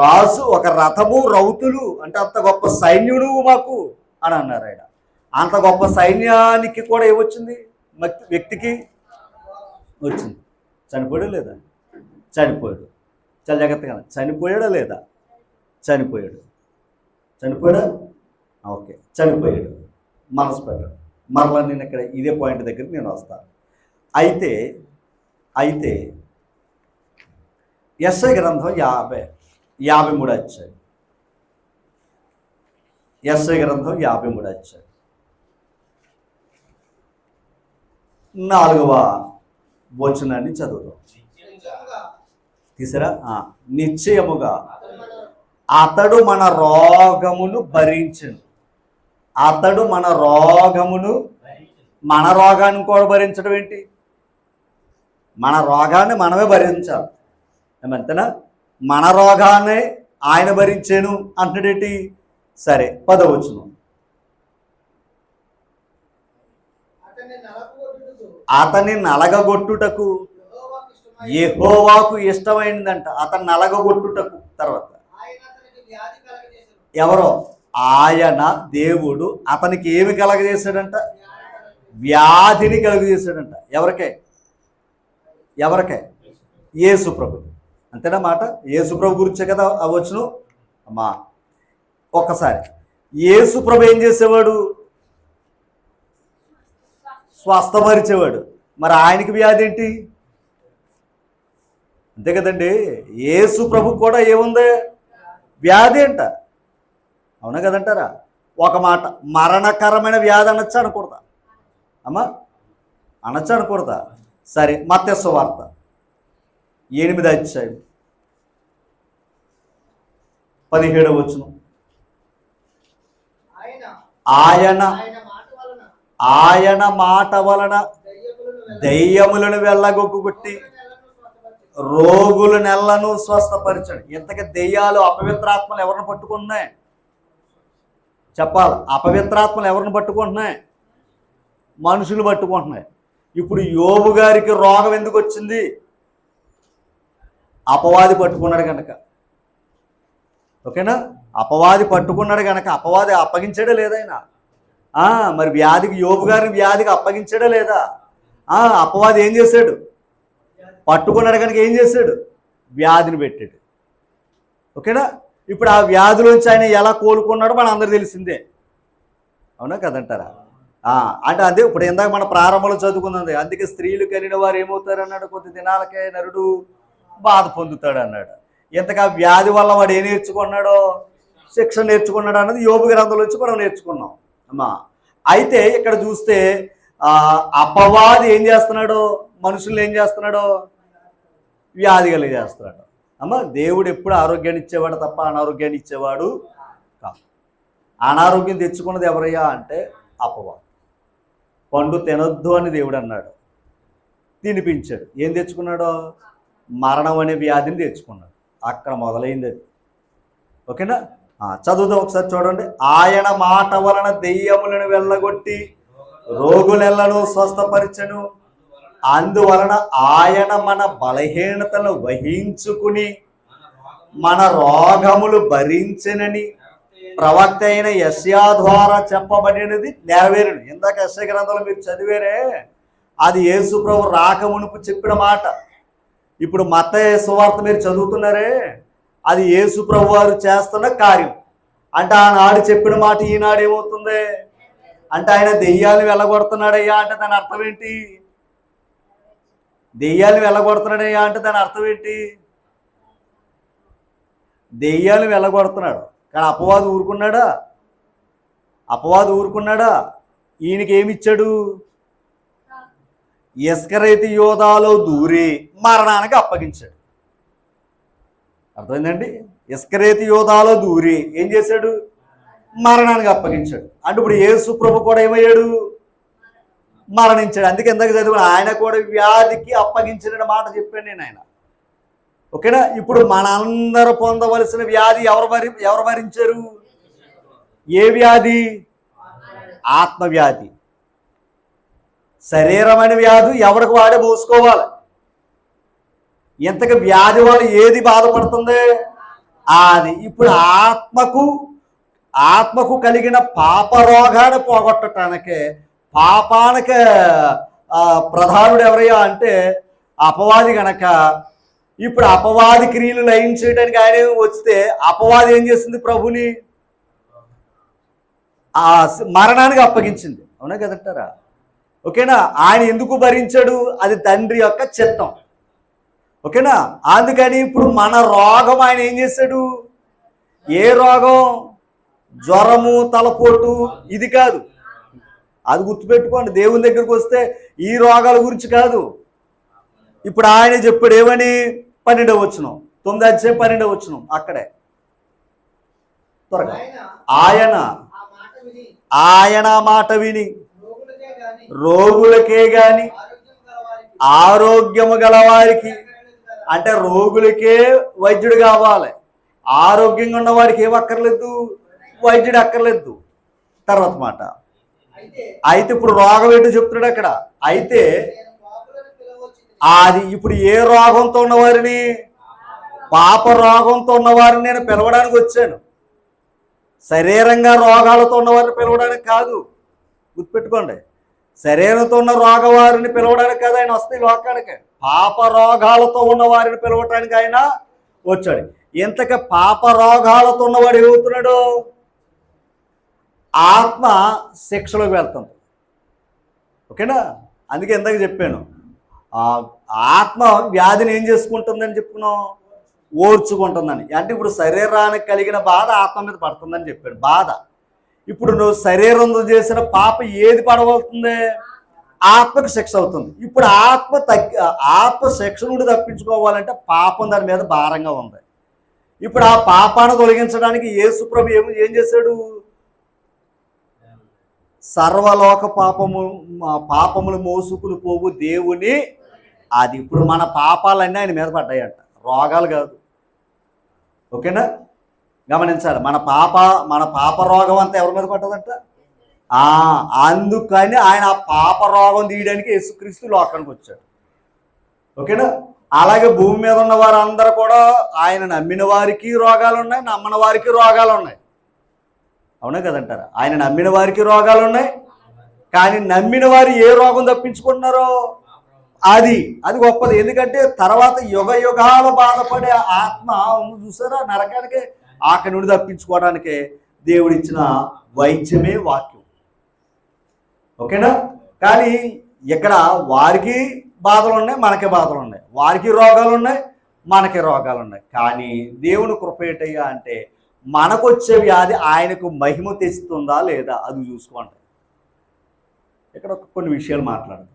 రాజు, ఒక రథము రౌతులు అంటే అంత గొప్ప సైన్యుడు మాకు అని అన్నారు ఆయన. అంత గొప్ప సైన్యానికి కూడా ఏమొచ్చింది? వ్యక్తికి వచ్చింది. చనిపోయాడు లేదా? చనిపోయాడు. చాలా జాగ్రత్తగా, చనిపోయాడా లేదా? చనిపోయాడు. చనిపోయాడా? ఓకే, చనిపోయాడు. మనసు పెట్టాడు. మరలా నేను ఇక్కడ ఇదే పాయింట్ దగ్గరికి నేను వస్తాను. అయితే యెషయా గ్రంథం 53వ అధ్యాయం. యెషయా గ్రంథం 53వ అధ్యాయం 4వ వచనాన్ని చదువుదాం. తీసారా? నిశ్చయముగా అతడు మన రోగమును భరించును. అతడు మన రోగమును, మన రోగాన్ని కూడా భరించడం ఏంటి? మన రోగాన్ని మనమే భరించాలి. ఏమంతేనా? మన రోగాన్ని ఆయన భరించాను అంటున్నాడేంటి? సరే 10వ వచనం. అతన్ని నలగగొట్టుటకు యెహోవాకు ఇష్టమైందంట. అతన్ని నలగగొట్టుటకు. తర్వాత ఎవరో? ఆయన దేవుడు అతనికి ఏమి కలగజేశాడంట? వ్యాధిని కలుగజేశాడంట. ఎవరికే? ఎవరికే? యేసు ప్రభు. అంతేనా మాట? యేసు ప్రభు గురించే కదా అవ్వచ్చును అమ్మా. ఒక్కసారి యేసు ప్రభు ఏం చేసేవాడు? స్వస్థపరిచేవాడు. మరి ఆయనకి వ్యాధి ఏంటి? అంతే కదండి. యేసు ప్రభు కూడా ఏముంది? వ్యాధి అంట. అవునా కదంటారా? ఒక మాట, మరణకరమైన వ్యాధి అనొచ్చా అనకూడదా అమ్మా? అనొచ్చా అనకూడదా? సరే, మత్తయి సువార్త 8వ అధ్యాయం 17వ వచనం. ఆయన మాట వలన దెయ్యములను వెళ్ళగొట్టుకొట్టి రోగులు నెలను స్వస్థపరిచాడు. ఇంతకీ దెయ్యాలు అపవిత్రాత్మలు ఎవరిని పట్టుకుంటున్నాయి? చెప్పాలి. అపవిత్రాత్మలు ఎవరిని పట్టుకుంటున్నాయి? మనుషులు పట్టుకుంటున్నాయి. ఇప్పుడు యోబు గారికి రోగం ఎందుకు వచ్చింది? అపవాది పట్టుకున్నాడు కనుక. ఓకేనా? అపవాది పట్టుకున్నాడు కనుక. అపవాది అప్పగించాడా లేదా ఆయన? మరి వ్యాధికి, యోబు గారిని వ్యాధికి అప్పగించాడా లేదా? అపవాది ఏం చేశాడు? పట్టుకున్నాడు కనుక ఏం చేశాడు? వ్యాధిని పెట్టాడు. ఓకేనా? ఇప్పుడు ఆ వ్యాధిలోంచి ఆయన ఎలా కోలుకున్నాడో మన అందరూ తెలిసిందే. అవునా కదంటారా? అంటే అదే ఇప్పుడు ఇందాక మన ప్రారంభంలో చదువుకున్నది. అందుకే స్త్రీలు కలిగిన వారు ఏమవుతారు అన్నాడు? కొద్ది దినాలకే నరుడు బాధ పొందుతాడు అన్నాడు. ఇంతగా వ్యాధి వల్ల వాడు ఏం నేర్చుకున్నాడో? శిక్ష నేర్చుకున్నాడు అన్నది యోబు గ్రంథంలో వచ్చి మనం నేర్చుకున్నాం అమ్మా. అయితే ఇక్కడ చూస్తే అపవాది ఏం చేస్తున్నాడో? మనుషులు ఏం చేస్తున్నాడో? వ్యాధి కలిగి చేస్తున్నాడు అమ్మా. దేవుడు ఎప్పుడు ఆరోగ్యాన్ని ఇచ్చేవాడు తప్ప అనారోగ్యాన్ని ఇచ్చేవాడు కాదు. అనారోగ్యం తెచ్చుకున్నది ఎవరయ్యా అంటే అపవాది. పండు తినొద్దు అని దేవుడు అన్నాడు, తినిపించాడు. ఏం తెచ్చుకున్నాడో? మరణం అనే వ్యాధిని తెచ్చుకున్నాడు. అక్కడ మొదలైంది అది. ఓకేనా? చదువుదాం ఒకసారి చూడండి. ఆయన మాట వలన దెయ్యములను వెళ్ళగొట్టి రోగులెల్లను స్వస్థపరిచెను. అందువలన ఆయన మన బలహీనతలను వహించుకుని మన రోగములు భరించెనని ప్రవక్త అయిన యెషయా ద్వారా చెప్పబడినది నెరవేరును. ఇందాక యెషయా గ్రంథంలో మీరు చదివేరే, అది యేసు ప్రభు రాకమునుపు చెప్పిన మాట. ఇప్పుడు మత్తయి సువార్త మీరు చదువుతున్నారే, అది యేసు ప్రభు వారు చేస్తున్న కార్యం. అంటే ఆనాడు చెప్పిన మాట ఈనాడు ఏమవుతుంది అంటే ఆయన దెయ్యాలు వెళ్ళగొడుతున్నాడయ్యా అంటే దాని అర్థం ఏంటి? దెయ్యాలు వెళ్ళగొడుతున్నాడయ్యా అంటే దాని అర్థం ఏంటి? దెయ్యాలు వెళ్ళగొడుతున్నాడు. కానీ అపవాది ఊరుకున్నాడా? అపవాది ఊరుకున్నాడా? ఈయనకి ఏమిచ్చాడు? ఇస్కరియోతు యోధాలో దూరి మరణానికి అప్పగించాడు. అర్థమైందండి? ఇస్కరియోతు యోధాలో దూరి ఏం చేశాడు? మరణానికి అప్పగించాడు. అంటే ఇప్పుడు యేసు ప్రభు కూడా ఏమయ్యాడు? మరణించాడు. అందుకే ఇందాక చదివాడు, ఆయన కూడా వ్యాధికి అప్పగించిన మాట చెప్పాను నేను ఆయన. ఓకేనా? ఇప్పుడు మనందరూ పొందవలసిన వ్యాధి ఎవరు భరించారు? ఏ వ్యాధి? ఆత్మవ్యాధి. శరీరమైన వ్యాధి ఎవరికి వాడే మోసుకోవాలి. ఇంతకు వ్యాధి వల్ల ఏది బాధపడుతుంది? అది. ఇప్పుడు ఆత్మకు కలిగిన పాప రోగాన్ని పోగొట్టడానికే, పాపానికి ప్రధానుడు ఎవరయ్యా అంటే అపవాది గనక, ఇప్పుడు అపవాది క్రియలు లయం చేయడానికి ఆయన వస్తే అపవాది ఏం చేసింది? ప్రభుని మరణానికి అప్పగించింది. అవునా కదంటారా? ఓకేనా? ఆయన ఎందుకు భరించాడు? అది తండ్రి యొక్క చిత్తం. ఓకేనా? అందుకని ఇప్పుడు మన రోగం ఆయన ఏం చేశాడు? ఏ రోగం? జ్వరము, తలపోటు ఇది కాదు. అది గుర్తుపెట్టుకోండి. దేవుని దగ్గరికి వస్తే ఈ రోగాల గురించి కాదు. ఇప్పుడు ఆయన చెప్పాడు ఏమని? 12వ వచనం, 9వ అధ్యాయం 12వ వచనం అక్కడే త్వరగా. ఆయన మాట విని రోగులకే గాని ఆరోగ్యము గలవారికి అంటే రోగులకే వైద్యుడు కావాలి, ఆరోగ్యంగా ఉన్నవాడికి ఏం అక్కర్లేదు, వైద్యుడు అక్కర్లేదు. తర్వాత మాట, అయితే ఇప్పుడు రోగం ఏంటో చెప్తున్నాడు అక్కడ. అయితే అది ఇప్పుడు ఏ రోగంతో ఉన్నవారిని, పాప రోగంతో ఉన్నవారిని నేను పిలవడానికి వచ్చాను, శరీరంగా రోగాలతో ఉన్నవారిని పిలవడానికి కాదు. గుర్తుపెట్టుకోండి, శరీరంతో ఉన్న రోగవారిని పిలవడానికి కాదు ఆయన వస్తే లోకానికి, పాప రోగాలతో ఉన్నవారిని పిలవటానికి ఆయన వచ్చాడు. ఇంతక పాప రోగాలతో ఉన్నవాడు ఏమవుతున్నాడు? ఆత్మ శిక్షలోకి వెళ్తుంది. ఓకేనా? అందుకే ఇందాక చెప్పాను, ఆత్మ వ్యాధిని ఏం చేసుకుంటుందని చెప్పుకున్నాం, ఓర్చుకుంటుందని. అంటే ఇప్పుడు శరీరానికి కలిగిన బాధ ఆత్మ మీద పడుతుందని చెప్పాడు, బాధ. ఇప్పుడు నువ్వు శరీరంతో చేసిన పాప ఏది పడవలుతుంది? ఆత్మకు శిక్ష అవుతుంది. ఇప్పుడు ఆత్మ శిక్ష నుండి తప్పించుకోవాలంటే పాపం దాని మీద భారంగా ఉంది. ఇప్పుడు ఆ పాపాన్ని తొలగించడానికి యేసు ప్రభు ఏం చేశాడు? సర్వలోక పాపములు మోసుకుని పోవు దేవుని, అది ఇప్పుడు మన పాపాలన్నీ ఆయన మీద పడ్డాయంట, రోగాలు కాదు. ఓకేనా? గమనించాలి, మన పాప రోగం అంతా ఎవరి మీద పడ్డదంట? అందుకని ఆయన ఆ పాప రోగం తీయడానికి యేసుక్రీస్తు లోకానికి వచ్చాడు. ఓకేనా? అలాగే భూమి మీద ఉన్న వారందరూ కూడా ఆయన నమ్మిన వారికి రోగాలు ఉన్నాయి, నమ్మని వారికి రోగాలు ఉన్నాయి. అవునా కదంటారా? ఆయన నమ్మిన వారికి రోగాలు ఉన్నాయి, కానీ నమ్మిన వారు ఏ రోగం తప్పించుకుంటున్నారో అది గొప్పది. ఎందుకంటే తర్వాత యుగ యుగాలు బాధపడే ఆత్మ చూసారా, నరకానికి ఆకలి నుండి తప్పించుకోవడానికే దేవుడిచ్చిన వైద్యమే వాక్యం. ఓకేనా? కానీ ఇక్కడ వారికి బాధలు ఉన్నాయి, మనకి బాధలు ఉన్నాయి, వారికి రోగాలు ఉన్నాయి, మనకి రోగాలు ఉన్నాయి. కానీ దేవుని కృప ఏంటయ్యా అంటే మనకొచ్చే వ్యాధి ఆయనకు మహిమ తెస్తుందా లేదా అది చూసుకోండి. ఇక్కడ కొన్ని విషయాలు మాట్లాడదాం.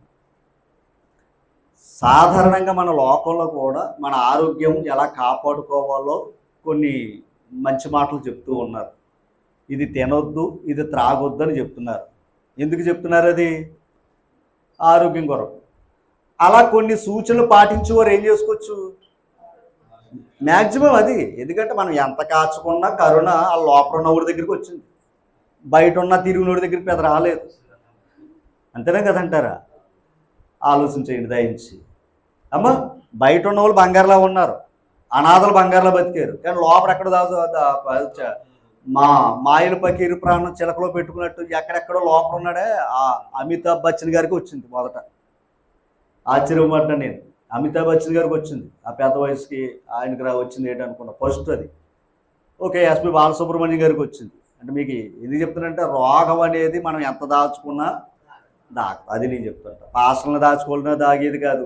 సాధారణంగా మన లోకంలో కూడా మన ఆరోగ్యం ఎలా కాపాడుకోవాలో కొన్ని మంచి మాటలు చెప్తూ ఉన్నారు. ఇది తినొద్దు, ఇది త్రాగొద్దు అని చెప్తున్నారు. ఎందుకు చెప్తున్నారు? అది ఆరోగ్యం కొరకు. అలా కొన్ని సూచనలు పాటించేవారు ఏం చేసుకోవచ్చు? మ్యాక్సిమం అది. ఎందుకంటే మనం ఎంత కాచుకున్నా కరోన ఆ లోపల ఉన్నవాడి దగ్గరికి వచ్చింది, బయట ఉన్న తిరుగునోడి దగ్గరికి పెద్ద రాలేదు. అంతేనే కదంటారా? ఆలోచన చేయండి దయించి. అమ్మ, బయట ఉన్న వాళ్ళు బంగారులా ఉన్నారు, అనాథలు బంగారులా బతికారు, కానీ లోపల ఎక్కడ మాయలు పకీరు ప్రాణం చిలకలో పెట్టుకున్నట్టు ఎక్కడెక్కడో లోపల ఉన్నాడే ఆ అమితాబ్ బచ్చన్ గారికి వచ్చింది. మొదట ఆశ్చర్యపడ్డా నేను, అమితాబ్ బచ్చన్ గారికి వచ్చింది. ఆ పెద్ద వయసుకి ఆయనకి వచ్చింది ఏంటనుకున్నా ఫస్ట్ అది. ఓకే, ఎస్పి బాలసుబ్రహ్మణ్యం గారికి వచ్చింది. అంటే మీకు ఎందుకు చెప్తున్నానంటే రోగం అనేది మనం ఎంత దాచుకున్నా అది నేను చెప్తుంటా. పాసలను దాచుకోవాలన్నా దాగేది కాదు.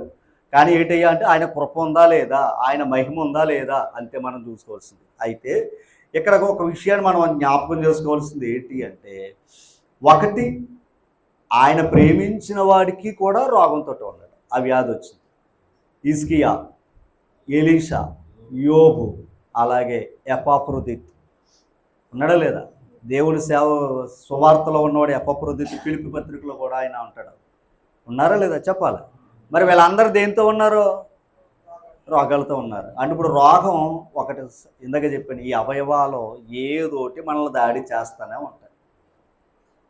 కానీ ఏంటయ్యా అంటే ఆయన కృప ఉందా లేదా, ఆయన మహిమ ఉందా లేదా అంతే మనం చూసుకోవాల్సింది. అయితే ఇక్కడ ఒక విషయాన్ని మనం జ్ఞాపకం చేసుకోవాల్సింది ఏంటి అంటే, ఒకటి ఆయన ప్రేమించిన వాడికి కూడా రోగంతో ఉన్నాడు, ఆ వ్యాధి వచ్చింది. హిజ్కియా, ఎలీషా, యోబు, అలాగే ఎపాఫ్రోదితు ఉన్నాడా లేదా? దేవుని సువార్తలో ఉన్నవాడు ఎపాఫ్రోదితు, ఫిలిప్పీ పత్రికలో కూడా ఆయన ఉంటాడు. ఉన్నారా లేదా చెప్పాలి. మరి వీళ్ళందరూ దేంతో ఉన్నారు? రోగాలతో ఉన్నారు. అంటే ఇప్పుడు రోగం ఒకటి ఇందాక చెప్పాను, ఈ అవయవాలు ఏదోటి మనల్ని దాడి చేస్తూనే ఉంటాయి.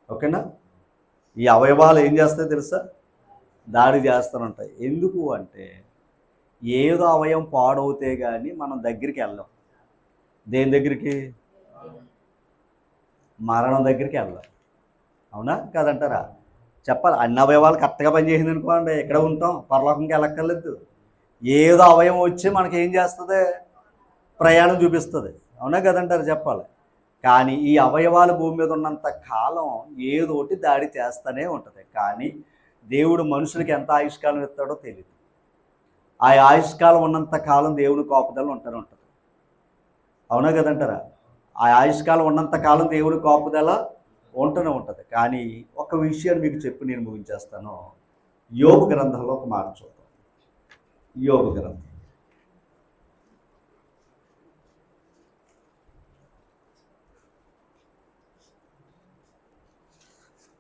ఓకేనా? ఈ అవయవాలు ఏం చేస్తాయో తెలుసా? దాడి చేస్తూనే ఉంటాయి. ఎందుకు అంటే ఏదో అవయవం పాడవుతే కానీ మనం దగ్గరికి వెళ్ళాం. దేని దగ్గరికి? మరణం దగ్గరికి వెళ్ళాం. అవునా కాదంటారా? చెప్పాలి. అన్ని అవయవాలు కరెక్ట్గా పనిచేసింది అనుకోండి, ఎక్కడ ఉంటాం, పరలోకంకి వెళ్ళక్కర్లేదు. ఏదో అవయవం వచ్చి మనకి ఏం చేస్తుంది? ప్రయాణం చూపిస్తుంది. అవునా కదంటారు? చెప్పాలి. కానీ ఈ అవయవాలు భూమి మీద ఉన్నంత కాలం ఏదోటి దాడి చేస్తూనే ఉంటుంది. కానీ దేవుడు మనుషులకి ఎంత ఆయుష్కాలం ఇస్తాడో తెలియదు. ఆ ఆయుష్కాలం ఉన్నంత కాలం దేవుని కాపుదల ఉంటూనే ఉంటుంది. అవునా కదంటారా? ఆ ఆయుష్కాలం ఉన్నంత కాలం దేవుని కాపుదల ఉంటూనే ఉంటుంది. కానీ ఒక విషయాన్ని మీకు చెప్పి నేను ముగించేస్తాను. యోబు గ్రంథంలో ఒక మాట చూద్దాం. యోబు గ్రంథం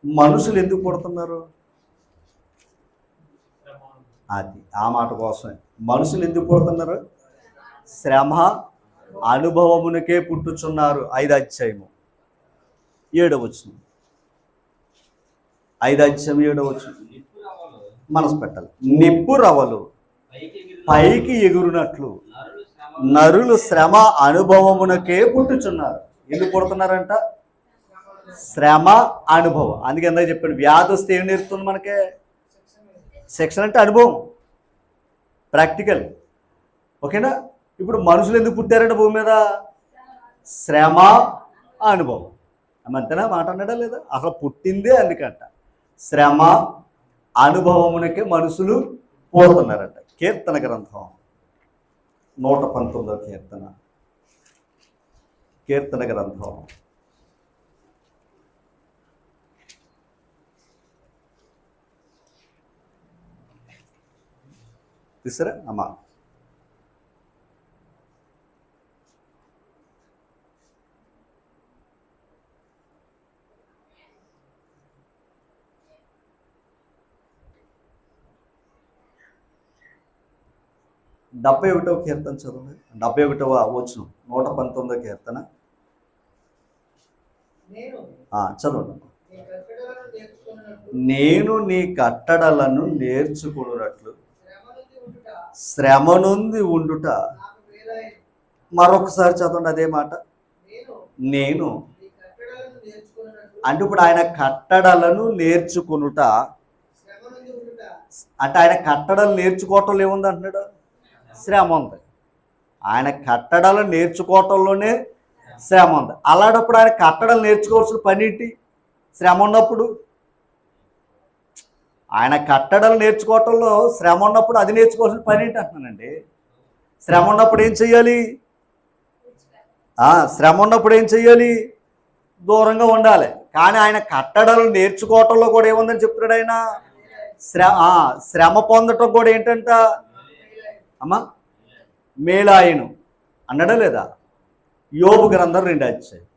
మనుషులు ఎందుకు పుడుతున్నారు? అది ఆ మాట కోసమే మనుషులు ఎందుకు పుడుతున్నారు? శ్రమ అనుభవమునకే పుట్టుచున్నారు. 5వ అధ్యాయము 7వ వచనం. 5వ అధ్యాయం 7వ వచనం మనసు పెట్టాలి. నిప్పు రవ్వలు పైకి ఎగురునట్లు నరులు శ్రమ అనుభవమునకే పుట్టుచున్నారు. ఎందుకు పుడుతున్నారంట? శ్రమ అనుభవం. అందుకే ఎందుకు చెప్పాడు, వ్యాధి వస్తే ఏం నేర్పుతుంది మనకే? సెక్షన్ అంటే అనుభవం, ప్రాక్టికల్. ఓకేనా? ఇప్పుడు మనుషులు ఎందుకు పుట్టారంటే భూమి మీద? శ్రమ అనుభవం. అంతేనా? మాట అన్నాడా లేదా? అసలు పుట్టిందే అందుకంట. శ్రమ అనుభవమునకే మనుషులు పోతున్నారంట. కీర్తన గ్రంథం 119వ కీర్తన. కీర్తన గ్రంథం 70వ కీర్తన చదవండి. 71వ వచనం 119వ కీర్తన చదవండి. నేను నీ కట్టడలను నేర్చుకున్నట్లు శ్రమ నుండి ఉండుట. మరొకసారి చదవండి అదే మాట. నేను అంటే ఇప్పుడు ఆయన కట్టడలను నేర్చుకునుట అంటే ఆయన కట్టడలు నేర్చుకోవటంలో ఏముంది అంటున్నాడు? శ్రమ ఉంది. ఆయన కట్టడాలు నేర్చుకోవటంలోనే శ్రమ ఉంది. అలాంటప్పుడు ఆయన కట్టడాలు నేర్చుకోవాల్సిన పని ఏంటి? శ్రమ ఉన్నప్పుడు ఆయన కట్టడాలు నేర్చుకోవటంలో శ్రమ ఉన్నప్పుడు అది నేర్చుకోవాల్సిన పని ఏంటి అంటున్నానండి. శ్రమ ఉన్నప్పుడు ఏం చెయ్యాలి? శ్రమ ఉన్నప్పుడు ఏం చెయ్యాలి? దూరంగా ఉండాలి. కానీ ఆయన కట్టడాలు నేర్చుకోవటంలో కూడా ఏముందని చెప్తున్నాడు ఆయన? శ్రమ పొందటం కూడా ఏంటంట అమ్మా? మేలాయను అన్నాడా లేదా? యోబు గ్రంథం 2వ అధ్యాయం.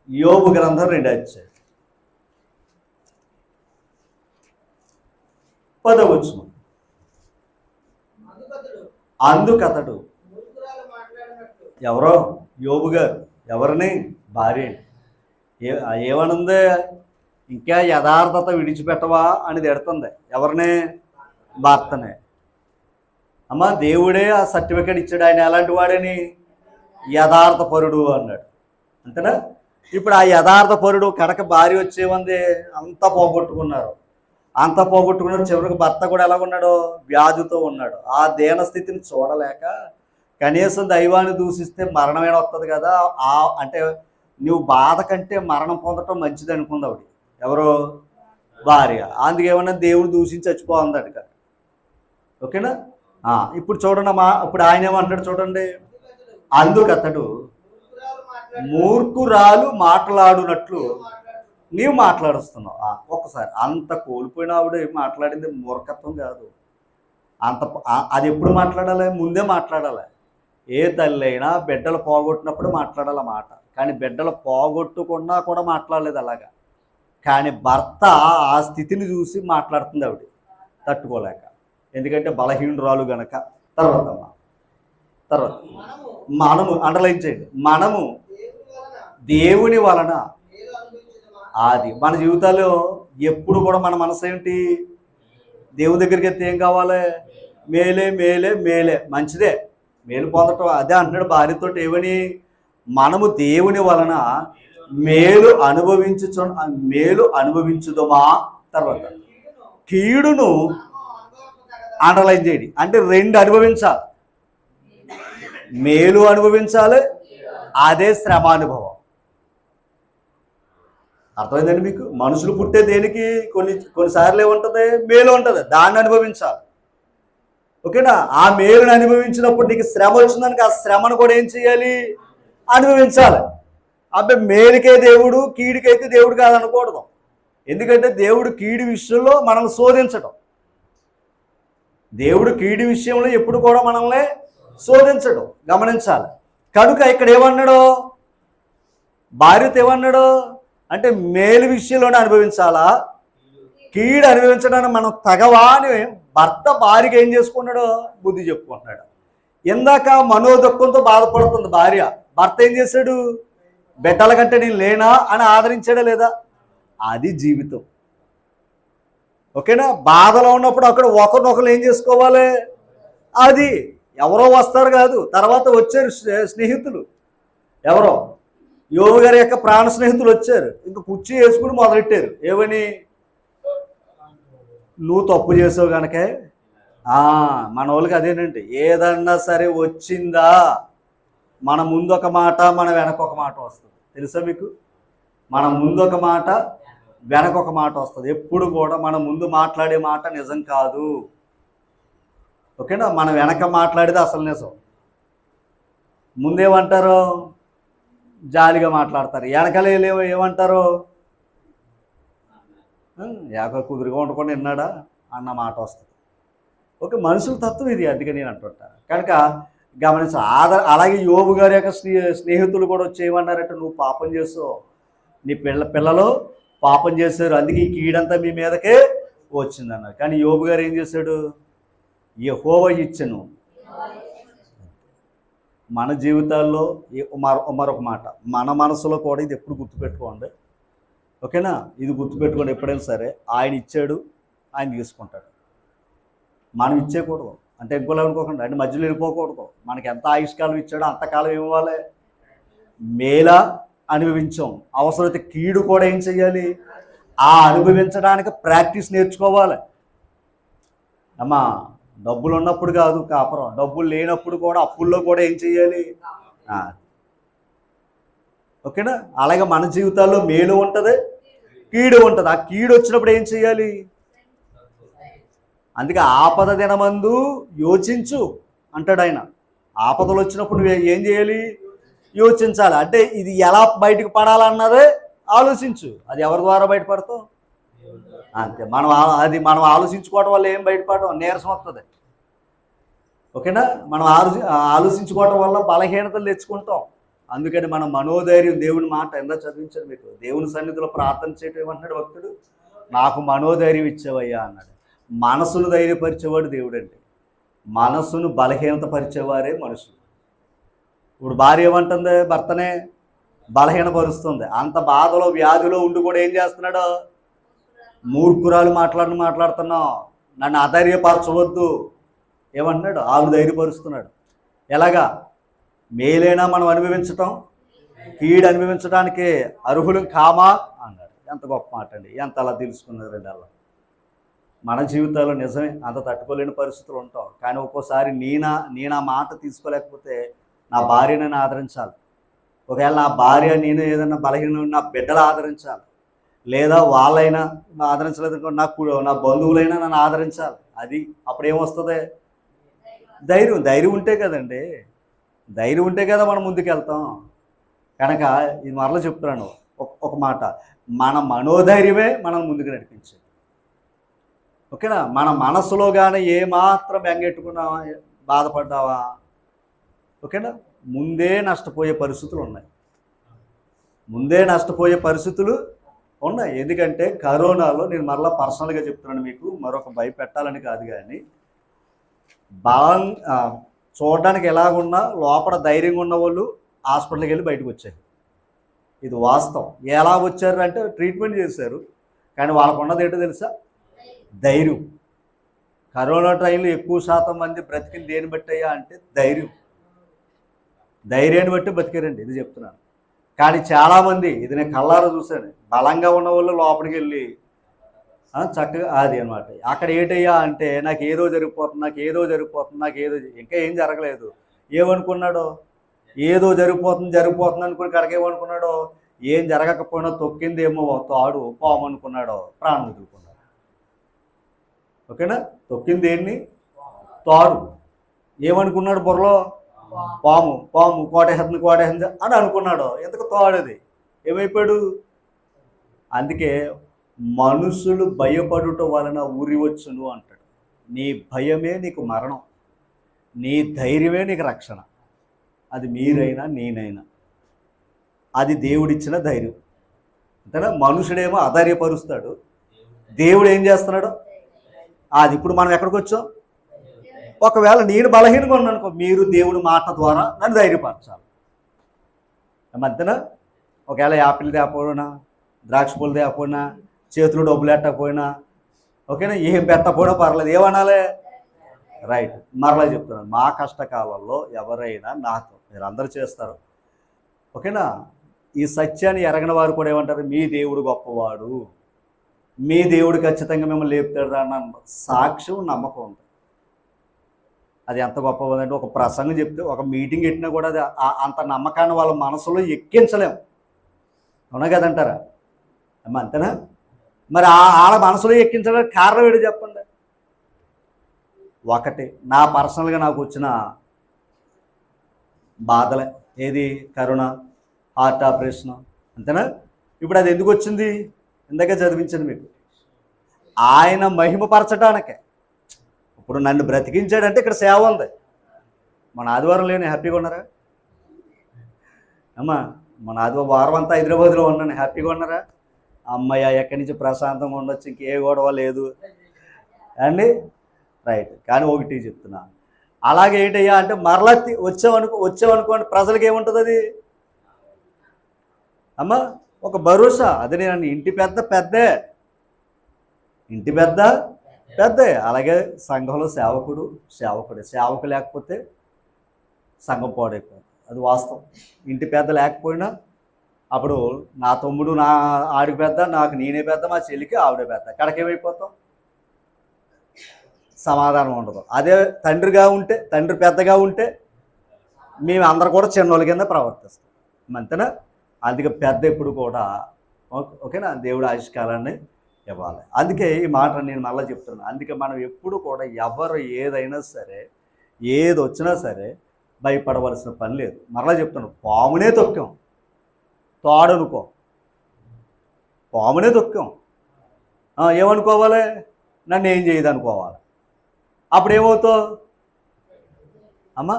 యోబు గ్రంథం 2వ అధ్యాయం 10వ వచనం. అందుకతడు ఎవరో యోబు గారు ఎవరిని? భార్య. ఏమనుంది? ఇంకా యథార్థత విడిచిపెట్టవా అని తిడుతుంది. ఎవరిని? భర్తనే. అమ్మ దేవుడే ఆ సర్టిఫికేట్ ఇచ్చాడు. ఆయన ఎలాంటి వాడని? యథార్థ పరుడు అన్నాడు. అంతేనా? ఇప్పుడు ఆ యథార్థ పరుడు కడక భార్య వచ్చేమంది అంతా పోగొట్టుకున్నారు. చివరికి భర్త కూడా ఎలా ఉన్నాడు? వ్యాధితో ఉన్నాడు. ఆ దీన స్థితిని చూడలేక కనీసం దైవాన్ని దూషిస్తే మరణమైనా వస్తుంది కదా, అంటే నువ్వు బాధ కంటే మరణం పొందటం మంచిది అనుకుంది ఆవిడ. ఎవరు? భార్య. అందుకేమన్నా దేవుడు దూషించి చచ్చిపోతుందట. ఓకేనా? ఇప్పుడు చూడండి ఇప్పుడు ఆయన ఏమంటాడు చూడండి. అందుకతడు మూర్ఖురాలు మాట్లాడునట్లు నీవు మాట్లాడుస్తున్నావు. ఒక్కసారి అంత కోల్పోయిన ఆవిడ మాట్లాడింది మూర్ఖత్వం కాదు. అది ఎప్పుడు మాట్లాడాలి? ముందే మాట్లాడాలి. ఏ తల్లి అయినా బిడ్డలు పోగొట్టినప్పుడు మాట్లాడాలి మాట. కానీ బిడ్డలు పోగొట్టుకున్నా కూడా మాట్లాడలేదు అలాగా. కానీ భర్త ఆ స్థితిని చూసి మాట్లాడుతుంది ఆవిడ తట్టుకోలేక. ఎందుకంటే బలహీనురాలు గనక. తర్వాత మనము అండర్లైన్ చేయండి. మనము దేవుని వలన అది మన జీవితాల్లో ఎప్పుడు కూడా మన మనసు ఏంటి? దేవుని దగ్గరికి వెళ్తే ఏం కావాలి? మేలే మేలే మేలే, మంచిదే, మేలు పొందటం. అదే అంటున్నాడు భార్యతో. ఏమని? మనము దేవుని వలన మేలు అనుభవించుదమా. తర్వాత కీడును అండర్లైన్ చేయండి. అంటే 2 అనుభవించాలి. మేలు అనుభవించాలి, అదే శ్రమ అనుభవం. అర్థమైందండి మీకు? మనుషులు పుట్టే దేనికి? కొన్నిసార్లు ఏముంటుంది? మేలు ఉంటుంది, దాన్ని అనుభవించాలి. ఓకేనా? ఆ మేలుని అనుభవించినప్పుడు నీకు శ్రమ వచ్చిందానికి ఆ శ్రమను కూడా ఏం చేయాలి? అనుభవించాలి. అబ్బాయి మేలుకే దేవుడు, కీడికైతే దేవుడు కాదనకూడదు. ఎందుకంటే దేవుడు కీడి విషయంలో మనల్ని శోధించడం. దేవుడు కీడి విషయంలో ఎప్పుడు కూడా మనల్ని శోధించడం గమనించాలి. కనుక ఇక్కడ ఏమన్నాడు? భార్యతో ఏమన్నాడు అంటే మేలు విషయంలోనే అనుభవించాలా, కీడు అనుభవించడానికి మనం తగవా అని భర్త భార్యకి ఏం చేసుకున్నాడో బుద్ధి చెప్పుకుంటున్నాడు. ఇందాక మనోదుఖంతో బాధపడుతుంది భార్య, భర్త ఏం చేశాడు? బిడ్డల కంటే నేను లేనా అని ఆదరించాడా లేదా? అది జీవితం. ఓకేనా? బాధలో ఉన్నప్పుడు అక్కడ ఒకరినొకరు ఏం చేసుకోవాలి? అది ఎవరో వస్తారు కాదు, తర్వాత వచ్చారు స్నేహితులు. ఎవరో యోబు గారి యొక్క ప్రాణ స్నేహితులు వచ్చారు, ఇంకా కుర్చీ వేసుకుని మొదలెట్టారు. ఏమని? నువ్వు తప్పు చేసావు కనుకే. మన వాళ్ళకి అదేనండి, ఏదన్నా సరే వచ్చిందా మన ముందు ఒక మాట, మన వెనక ఒక మాట వస్తుంది. తెలుసా మీకు? మన ముందు ఒక మాట, వెనక ఒక మాట వస్తుంది. ఎప్పుడు కూడా మన ముందు మాట్లాడే మాట నిజం కాదు. ఓకేనా? మన వెనక మాట్లాడేది అసలు నిజం. ముందేమంటారు? జాలిగా మాట్లాడతారు. వెనకలే ఏమంటారు? యాక కుదురుగా ఉండకుండా విన్నాడా అన్న మాట వస్తుంది. ఓకే, మనుషుల తత్వం ఇది. అందుకే నేను అంటుంటాను. కనుక గమనించ. అలాగే యోబు గారి యొక్క స్నేహితులు కూడా వచ్చి ఏమన్నారంటే, నువ్వు పాపం చేసావు, నీ పిల్లలు పాపం చేశారు, అందుకే ఈ కీడంతా మీ మీదకే వచ్చిందన్నారు. కానీ యోబు గారు ఏం చేశాడు? యెహోవా ఇచ్చెను. మన జీవితాల్లో మరొక మాట, మన మనసులో కూడా ఇది ఎప్పుడు గుర్తుపెట్టుకోండి. ఓకేనా? ఇది గుర్తుపెట్టుకోండి. ఎప్పుడైనా సరే ఆయన ఇచ్చాడు, ఆయన తీసుకుంటాడు. మనం ఇచ్చేయకూడదు. అంటే ఇంకోలా అనుకోకుండా, అంటే మధ్యలో వెళ్ళిపోకూడదు. మనకి ఎంత ఆయుష్కాలం ఇచ్చాడో అంతకాలం ఇవ్వాలి. మేలా అనుభవించాం, అవసరమైతే కీడు కూడా ఏం చెయ్యాలి? ఆ అనుభవించడానికి ప్రాక్టీస్ నేర్చుకోవాలి. అమ్మా, డబ్బులు ఉన్నప్పుడు కాదు కాపురం, డబ్బులు లేనప్పుడు కూడా, అప్పుల్లో కూడా ఏం చెయ్యాలి? ఓకేనా? అలాగే మన జీవితాల్లో మేలు ఉంటుంది, కీడు ఉంటుంది. ఆ కీడు వచ్చినప్పుడు ఏం చెయ్యాలి? అందుకే ఆపద దినమందు యోచించు అంటాడు ఆయన. ఆపదలు వచ్చినప్పుడు నువ్వు ఏం చేయాలి? యోచించాలి. అంటే ఇది ఎలా బయటకు పడాలన్నదే ఆలోచించు. అది ఎవరి ద్వారా బయటపడతావు? అంతే. మనం ఆలోచించుకోవడం వల్ల ఏం బయటపడడం? నీరసం వస్తుంది. ఓకేనా? మనం ఆలోచించుకోవడం వల్ల బలహీనతలు తెచ్చుకుంటాం. అందుకని మనం మనోధైర్యం, దేవుని మాట ఎంత చదివించాడు మీకు. దేవుని సన్నిధిలో ప్రార్థన చేయటం ఏమంటున్నాడు భక్తుడు? నాకు మనోధైర్యం ఇచ్చేవయ్యా అన్నాడు. మనసును ధైర్యపరిచేవాడు దేవుడు అండి. మనసును బలహీనత పరిచేవారే మనుషులు. ఇప్పుడు భార్య ఏమంటుంది? భర్తనే బలహీనపరుస్తుంది. అంత బాధలో వ్యాధిలో ఉండి కూడా ఏం చేస్తున్నాడు? మూర్ఖురాలు మాట్లాడుతున్నావు, నన్ను అధైర్యపరచవద్దు ఏమంటున్నాడు? ఆవిడ ధైర్యపరుస్తున్నాడు. ఎలాగా? మేలైనా మనం అనుభవించటం, కీడు అనుభవించడానికి అర్హులం కామా అన్నాడు. ఎంత గొప్ప మాట అండి! ఎంత అలా తెలుసుకున్నారండి. అలా మన జీవితాల్లో నిజమే అంత తట్టుకోలేని పరిస్థితులు ఉంటాం. కానీ ఒక్కోసారి నేను ఆ మాట తీసుకోలేకపోతే నా భార్యనైనా ఆదరించాలి. ఒకవేళ నా భార్య నేను ఏదైనా బలహీన నా బిడ్డలు ఆదరించాలి, లేదా వాళ్ళైనా ఆదరించలేదు నా బంధువులైనా నన్ను ఆదరించాలి. అది అప్పుడేమొస్తుంది? ధైర్యం ఉంటే కదండి. ధైర్యం ఉంటే కదా మనం ముందుకు వెళ్తాం. కనుక ఇది మరలా చెప్తున్నాను ఒక మాట, మన మనోధైర్యమే మనం ముందుకు నడిపించేది. ఓకేనా? మన మనసులో కానీ ఏమాత్రం బెంగెట్టుకున్నావా, బాధపడ్డావా, ఓకేనా, ముందే నష్టపోయే పరిస్థితులు ఉన్నాయి. ఎందుకంటే కరోనాలో నేను మరలా పర్సనల్గా చెప్తున్నాను మీకు, మరొక భయపెట్టాలని కాదు, కానీ చూడడానికి ఎలాగున్నా లోపల ధైర్యంగా ఉన్న వాళ్ళు హాస్పిటల్కి వెళ్ళి బయటకు వచ్చారు. ఇది వాస్తవం. ఎలా వచ్చారు అంటే ట్రీట్మెంట్ చేశారు, కానీ వాళ్ళకు ఉన్నది ఏంటో తెలుసా? ధైర్యం. కరోనా టైంలో ఎక్కువ శాతం మంది బ్రతికింది దేని బట్టి అయ్యా అంటే ధైర్యాన్ని బట్టి బతికారండి. ఇది చెప్తున్నాను. కానీ చాలామంది, ఇది నేను కళ్ళారా చూశాను, బలంగా ఉన్న వాళ్ళు లోపలికి వెళ్ళి చక్కగా అది అనమాట. అక్కడ ఏంటయ్యా అంటే నాకు ఏదో జరిగిపోతుంది, ఇంకా ఏం జరగలేదు. ఏమనుకున్నాడో? ఏదో జరిగిపోతుంది అనుకుని కనుక ఏమనుకున్నాడో? ఏం జరగకపోయినా తొక్కిందేమో తాడు పాము అనుకున్నాడో, ప్రాణం వదులుకున్నాడు. ఓకేనా? తొక్కింది ఏంటి? తాడు. ఏమనుకున్నాడు? బుర్రలో పాము కోటేస్తుంది అని అనుకున్నాడు. ఎందుకు తాడది ఏమైపోయాడు? అందుకే మనుషులు భయపడుట వలన ఊరి వచ్చును అంటాడు. నీ భయమే నీకు మరణం, నీ ధైర్యమే నీకు రక్షణ. అది మీరైనా నేనైనా, అది దేవుడిచ్చిన ధైర్యం. అంతేనా? మనుషుడేమో అధైర్యపరుస్తాడు, దేవుడు ఏం చేస్తున్నాడు? అది ఇప్పుడు మనం ఎక్కడికి వచ్చాం? ఒకవేళ నేను బలహీనంగా ఉన్నాను అనుకో, మీరు దేవుడి మాట ద్వారా నన్ను ధైర్యపరచాలి. మధ్యన ఒకవేళ యాపిల్ తేకపోయినా, ద్రాక్ష పళ్ళు తేకపోయినా, చేతులు డబ్బులు ఎట్టకపోయినా, ఓకేనా, ఏం పెట్టకపోయినా పర్లేదు, ఏమనాలి? రైట్. మరలా చెప్తున్నాను, మా కష్టకాలంలో ఎవరైనా నాతో, మీరు అందరూ చేస్తారు, ఓకేనా, ఈ సత్యాన్ని ఎరగని వారు కూడా ఏమంటారు? మీ దేవుడు గొప్పవాడు, మీ దేవుడు ఖచ్చితంగా మిమ్మల్ని లేపుతాడు అన్న సాక్ష్యం, నమ్మకం ఉంది. అది ఎంత గొప్పదంటే, ఒక ప్రసంగం చెప్తే, ఒక మీటింగ్ పెట్టినా కూడా అది అంత నమ్మకాన్ని వాళ్ళ మనసులో ఎక్కించలేము. అవునా కదంటారా? అంతేనా? మరి వాళ్ళ మనసులో ఎక్కించడానికి కారణం ఏంటి చెప్పండి? ఒకటి, నా పర్సనల్గా నాకు వచ్చిన బాధలే. ఏది? కరోనా, హార్ట్ ఆపరేషన్, అంతేనా? ఇప్పుడు అది ఎందుకు వచ్చింది? ఇందాకే చదివించండి మీకు, ఆయన మహిమపరచడానికే. ఇప్పుడు నన్ను బ్రతికించాడంటే ఇక్కడ సేవ ఉంది. మన ఆదివారం లేని హ్యాపీగా ఉన్నారా అమ్మా? మన ఆదివారం వారం అంతా హైదరాబాద్లో ఉన్నాను, హ్యాపీగా ఉన్నారా? అమ్మయ్య, ఎక్కడి నుంచి ప్రశాంతంగా ఉండొచ్చు, ఇంకే గొడవ లేదు అండి. రైట్. కానీ ఒకటి చెప్తున్నా, అలాగే ఏంటయ్యా అంటే మరలా వచ్చామనుకోండి, ప్రజలకి ఏముంటుంది అది అమ్మ? ఒక భరోసా. అది నేను ఇంటి పెద్దే, ఇంటి పెద్దే. అలాగే సంఘంలో సేవకుడే. సేవకు లేకపోతే సంఘం పాడైపోతుంది, అది వాస్తవం. ఇంటి పెద్ద లేకపోయినా అప్పుడు నా తమ్ముడు నా ఆడికి పెద్ద, నాకు నేనే పెద్ద, మా చెల్లికి ఆవిడే పెద్ద, కడకేమైపోతాం? సమాధానం ఉండదు. అదే తండ్రి పెద్దగా ఉంటే మేము అందరూ కూడా చిన్నోళ్ళ కింద ప్రవర్తిస్తాం. అంతేనా? అందుకే పెద్ద ఎప్పుడు కూడా, ఓకేనా, దేవుడు ఆయుష్కాలాన్ని ఇవ్వాలి. అందుకే ఈ మాట నేను మళ్ళీ చెప్తున్నాను. అందుకే మనం ఎప్పుడు కూడా ఎవరు ఏదైనా సరే, ఏది వచ్చినా సరే భయపడవలసిన పని లేదు. మరలా చెప్తున్నాను, పామునే తొక్కాం, తోడనుకో, పామునే తొక్కాం, ఏమనుకోవాలి? నన్ను ఏం చేయదు అనుకోవాలి. అప్పుడు ఏమవుతావు అమ్మ?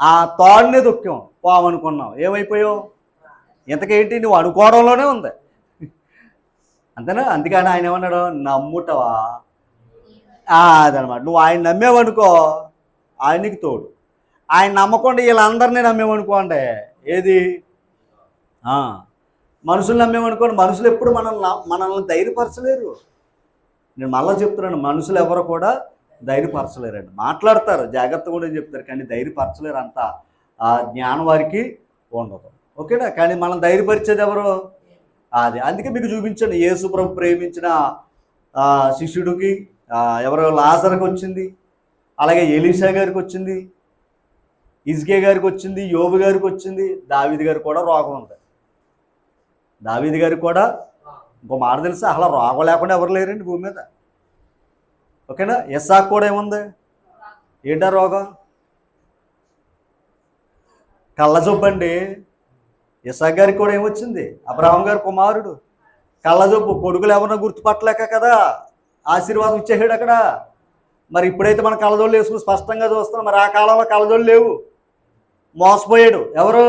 ఆ తోడనే తొక్కాం, పాము అనుకున్నాం, ఏమైపోయావు? ఇంతకేంటి? నువ్వు అనుకోవడంలోనే ఉంది, అంతేనా? అందుకని ఆయన ఏమన్నాడు? నమ్ముటవా, అదనమాట. నువ్వు ఆయన నమ్మేవనుకో, ఆయనకి తోడు. ఆయన నమ్మకుండా వీళ్ళందరినీ నమ్మేమనుకోండి, ఏది? మనుషులు నమ్మేమనుకోండి, మనుషులు ఎప్పుడు మనల్ని ధైర్యపరచలేరు. నేను మళ్ళీ చెప్తున్నాను, మనుషులు ఎవరు కూడా ధైర్యపరచలేరండి. మాట్లాడతారు, జాగ్రత్తగా కూడా చెప్తారు, కానీ ధైర్యపరచలేరు. అంత జ్ఞానం వారికి ఉండదు, ఓకేనా? కానీ మనం ధైర్యపరిచేది ఎవరు? అది. అందుకే మీకు చూపించండి, యేసు ప్రభు ప్రేమించిన శిష్యుడికి ఎవరో లాజరుకి వచ్చింది, అలాగే ఎలీషా గారికి వచ్చింది, హిజ్కియా గారికి వచ్చింది, యోబు గారికి వచ్చింది, దావీదు గారికి కూడా రోగం ఉంది. దావీదు గారికి కూడా ఇంకో మాట తెలుసా, అలా రోగం లేకుండా ఎవరు లేరండి భూమి మీద, ఓకేనా? ఇస్సాకు కూడా ఏముంది? ఏంటా రోగం? కళ్ళజబ్బు అండి. ఇస్సాకు గారికి కూడా ఏమొచ్చింది? అబ్రహాం గారి కుమారుడు కళ్ళజబ్బు. కొడుకులు ఎవరన్నా గుర్తుపట్టలేక కదా ఆశీర్వాదం ఇచ్చేసాడు అక్కడ. మరి ఇప్పుడైతే మనం కళ్ళజోళ్ళు వేసుకుని స్పష్టంగా చూస్తున్నాం, మరి ఆ కాలంలో కళ్ళజోళ్ళు లేవు, మోసపోయాడు. ఎవరు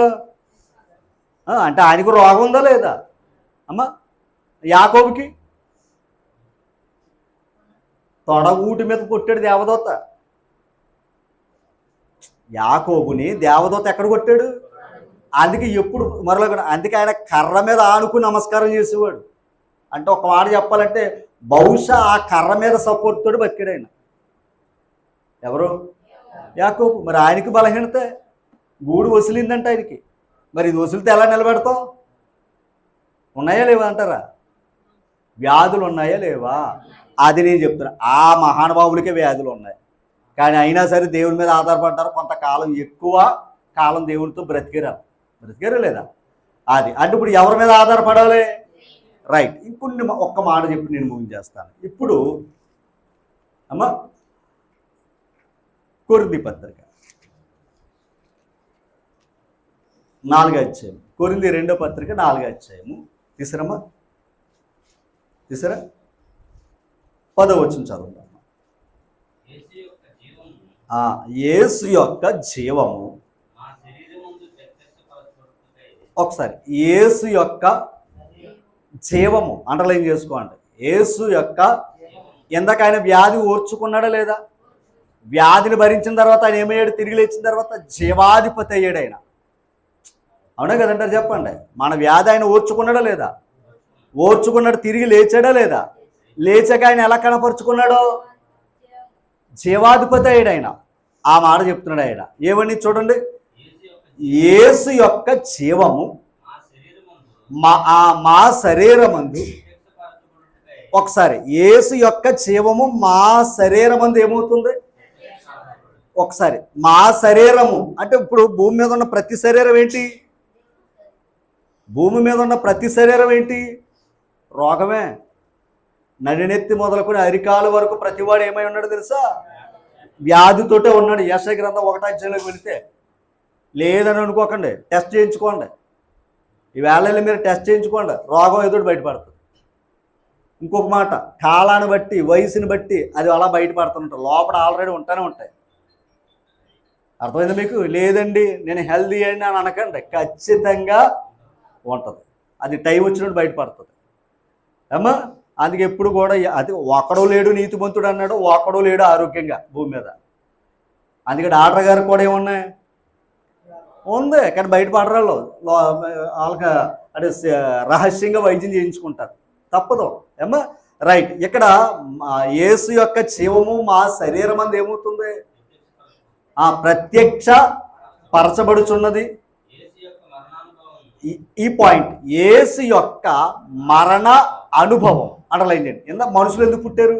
అంటే ఆయనకు రోగం ఉందా లేదా అమ్మ? యాకోబుకి తొడ ఊటి మీద కొట్టాడు దేవదూత. యాకోబుని దేవదూత ఎక్కడ కొట్టాడు? అందుకే ఎప్పుడు మరొక, అందుకే ఆయన కర్ర మీద ఆనుకుని నమస్కారం చేసేవాడు. అంటే ఒక మాట చెప్పాలంటే బహుశా ఆ కర్ర మీద సపోర్ట్ తోటి బతికాడు ఆయన. ఎవరు? యాకోబు. మరి ఆయనకి బలహీనత, గూడు వసిలిందంట ఆయనకి. మరి ఇది వసిలితే ఎలా నిలబెడతాం? ఉన్నాయా లేవా అంటారా? వ్యాధులు ఉన్నాయా లేవా? అది నేను చెప్తున్నా. ఆ మహానుభావులకే వ్యాధులు ఉన్నాయి, కానీ అయినా సరే దేవుని మీద ఆధారపడ్డారు. కొంతకాలం ఎక్కువ కాలం దేవునితో బ్రతికారా లేదా? అది అంటే ఇప్పుడు ఎవరి మీద ఆధారపడాలి? రైట్. ఇప్పుడు ఒక్క మాట చెప్పి నేను ముగించేస్తాను. ఇప్పుడు అమ్మ, కొరింథీ పత్రిక 4వ అధ్యాయం, కొరింథీ 2వ పత్రిక 4వ అధ్యాయము తీసారమ్మా? తీసారా? 10వ వచనం చదువుతాం. యేసు యొక్క జీవము, ఒకసారి యేసు యొక్క జీవము అండర్లైన్ చేసుకోండి. యేసు యొక్క ఇందాక ఆయన వ్యాధి ఓర్చుకున్నాడా లేదా? వ్యాధిని భరించిన తర్వాత ఆయన ఏమయ్యాడు? తిరిగి లేచిన తర్వాత జీవాధిపతి అయ్యాడు ఆయన. అవునా కదంటారు? చెప్పండి. మన వ్యాధి ఆయన ఓర్చుకున్నాడా లేదా? ఓర్చుకున్నాడు. తిరిగి లేచాడా లేదా? లేచాక ఆయన ఎలా కనపరుచుకున్నాడో జీవాధిపతి అయ్యాడు ఆయన. ఆ మాట చెప్తున్నాడు ఆయన. ఏమని చూడండి, యేసు యొక్క జీవము మా శరీరమందు, ఒకసారి యేసు యొక్క జీవము మా శరీరమందు ఏమవుతుంది? ఒకసారి మా శరీరము అంటే ఇప్పుడు భూమి మీద ఉన్న ప్రతి శరీరం ఏంటి? భూమి మీద ఉన్న ప్రతి శరీరం ఏంటి? రోగమే. నడినెత్తి మొదలుకొని అరికాలు వరకు ప్రతివాడు ఏమై ఉన్నాడు తెలుసా? వ్యాధితోటే ఉన్నాడు. యెషయా గ్రంథం 1వ అధ్యాయంలోకి వెళితే, లేదని అనుకోకండి, టెస్ట్ చేయించుకోండి. ఈ వేళల్లో మీరు టెస్ట్ చేయించుకోండి, రోగం ఎదుటి బయటపడుతుంది. ఇంకొక మాట, కాలాన్ని బట్టి వయసుని బట్టి అది అలా బయటపడుతుంటారు. లోపల ఆల్రెడీ ఉంటానే ఉంటాయి. అర్థమైంది మీకు? లేదండి నేను హెల్దీ అండి అని అనకండి, ఖచ్చితంగా ఉంటుంది. అది టైం వచ్చినప్పుడు బయటపడుతుంది అమ్మా. అందుకే ఎప్పుడు కూడా అది ఒకడో లేడు నీతిమంతుడు అన్నాడు, ఒకడో లేడు ఆరోగ్యంగా భూమి మీద. అందుకే డాక్టర్ గారు కూడా ఏమున్నాయి ఉంది, కానీ బయటపడరాళ్ళు. వాళ్ళకి అంటే రహస్యంగా వైద్యం చేయించుకుంటారు, తప్పదు ఏమ్మా. రైట్. ఇక్కడ యేసు యొక్క జీవము మా శరీరం అందు ఏమవుతుంది? ప్రత్యక్ష పరచబడుచున్నది. ఈ పాయింట్, యేసు యొక్క మరణ అనుభవం అండర్లైన్ చేయండి. ఇందా మనుషులు ఎందుకు పుట్టారు?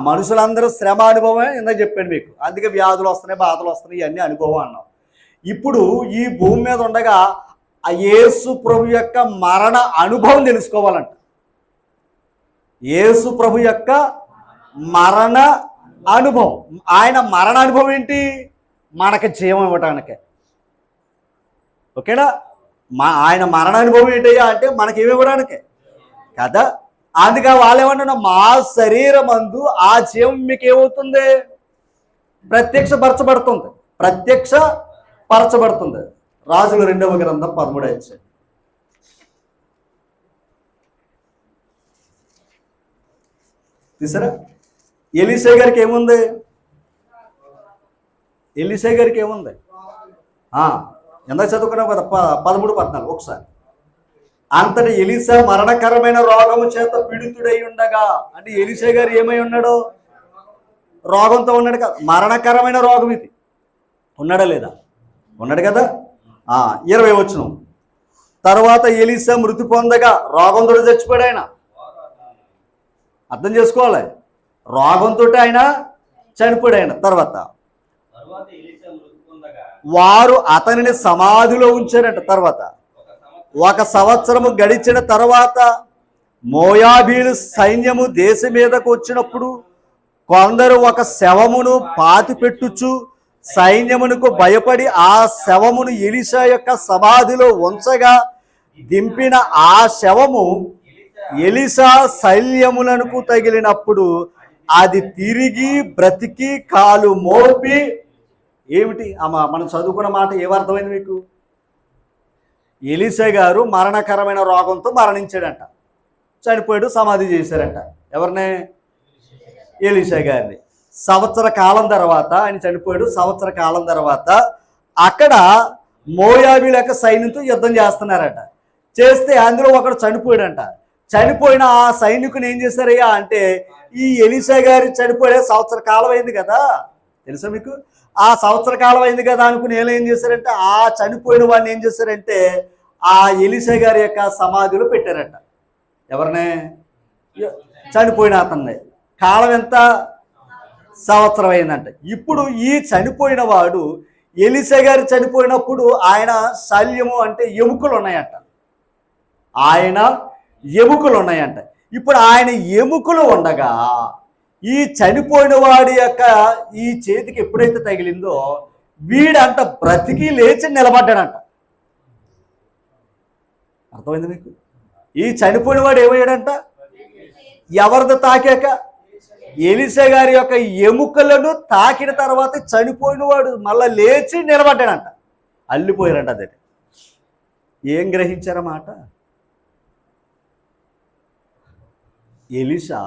మనుషులందరూ శ్రమ అనుభవమే ఇందాక చెప్పాను మీకు. అందుకే వ్యాధులు వస్తున్నాయి, బాధలు వస్తున్నాయి, ఇవన్నీ అనుభవం అన్నాం. ఇప్పుడు ఈ భూమి మీద ఉండగా ఆ యేసు ప్రభు యొక్క మరణ అనుభవం తెలుసుకోవాలంట. యేసు ప్రభు యొక్క మరణ అనుభవం. ఆయన మరణ అనుభవం ఏంటి? మనకి జీవం ఇవ్వటానికే. ఓకేనా? ఆయన మరణ అనుభవం ఏంటయ్యా అంటే మనకి ఏమి ఇవ్వడానికే కదా. అందుకే వాళ్ళు ఏమంటున్నా, మా శరీరమందు ఆ జీవం మీకు ఏమవుతుంది? ప్రత్యక్షపరచబడుతుంది. ప్రత్యక్షపరచబడుతుంది. రాజుల 2వ గ్రంథం 13వ అధ్యాయం. తీసారా? ఎలీషా గారికి ఏముంది? ఎలీషా గారికి ఏముంది? ఎంత చదువుకున్నాం కదా 13, 14 ఒకసారి. అంతటి ఎలీషా మరణకరమైన రోగము చేత పీడితుడై ఉండగా, అంటే ఎలీషా గారు ఏమై ఉన్నాడు? రోగంతో ఉన్నాడు కదా. మరణకరమైన రోగం ఇది. ఉన్నాడా లేదా? ఉన్నాడు కదా. 20 వచనం. తర్వాత ఎలీషా మృతి పొందగా రోగంతో చచ్చిపోయాడు ఆయన. అర్థం చేసుకోవాలి, రోగంతో ఆయన చనిపోయాడు ఆయన. తర్వాత వారు అతనిని సమాధిలో ఉంచారంట. తర్వాత 1 సంవత్సరము గడిచిన తర్వాత మోయాబీలు సైన్యము దేశం మీదకు వచ్చినప్పుడు కొందరు ఒక శవమును పాతి పెట్టుచు సైన్యమునకు భయపడి ఆ శవమును ఎలీషా యొక్క సమాధిలో ఉంచగా దింపిన ఆ శవము ఎలీషా శల్యములకు తగిలినప్పుడు అది తిరిగి బ్రతికి కాలు మోపి. ఏమిటి మనం చదువుకున్న మాట ఏమర్థమైంది మీకు? ఎలీషా గారు మరణకరమైన రోగంతో మరణించాడంట, చనిపోయాడు, సమాధి చేశారంట. ఎవరిని? ఎలీషా గారిని. సంవత్సర కాలం తర్వాత ఆయన చనిపోయాడు. సంవత్సర కాలం తర్వాత అక్కడ మోయాబీల యొక్క సైన్యంతో యుద్ధం చేస్తున్నారట. చేస్తే అందులో ఒకడు చనిపోయాడంట. చనిపోయిన ఆ సైనికుని ఏం చేశారయ్యా అంటే, ఈ ఎలీషా గారి చనిపోయే సంవత్సర కాలం అయింది కదా, తెలుసా మీకు? ఆ సంవత్సర కాలం అయింది కదా అనుకుని ఏం చేశారంటే, ఆ చనిపోయిన వాడిని ఏం చేశారంటే ఆ ఎలీషా గారి యొక్క సమాధిలో పెట్టారట. ఎవరినే? చనిపోయిన అతన్ని. కాలం ఎంత? సంవత్సరం అయిందంట. ఇప్పుడు ఈ చనిపోయిన వాడు ఎలీషా గారు చనిపోయినప్పుడు ఆయన శల్యము అంటే ఎముకలు ఉన్నాయంట. ఆయన ఎముకలు ఉన్నాయంట. ఇప్పుడు ఆయన ఎముకలు ఉండగా ఈ చనిపోయిన వాడి యొక్క ఈ చేతికి ఎప్పుడైతే తగిలిందో వీడంట బ్రతికి లేచి నిలబడ్డాడంట. అర్థమైంది మీకు? ఈ చనిపోయిన వాడు ఏమయ్యాడంట? ఎవరిది తాకాక? ఎలీషా గారి యొక్క ఎముకలను తాకిన తర్వాత చనిపోయిన వాడు మళ్ళా లేచి నిలబడ్డాడంట. అల్లిపోయారంట. అదే ఏం గ్రహించారన్నమాట? ఎలీషా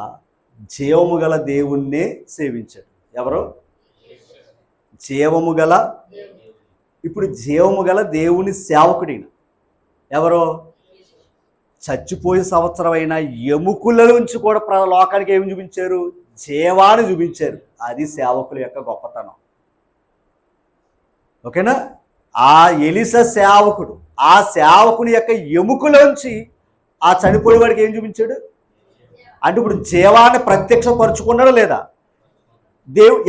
జీవము గల దేవుణ్ణే సేవించాడు. ఎవరు? జీవము గల, ఇప్పుడు జీవము గల దేవుని సేవకుడిన ఎవరో చచ్చిపోయే సంవత్సరమైన ఎముకల నుంచి కూడా లోకానికి ఏమి చూపించారు? జీవాన్ని చూపించారు. అది సేవకుల యొక్క గొప్పతనం. ఓకేనా? ఆ ఎలీషా సేవకుడు ఆ సేవకుని యొక్క ఎముకలోంచి ఆ చనిపోయేవాడికి ఏం చూపించాడు అంటే ఇప్పుడు జీవాన్ని ప్రత్యక్షపరుచుకున్నాడా లేదా?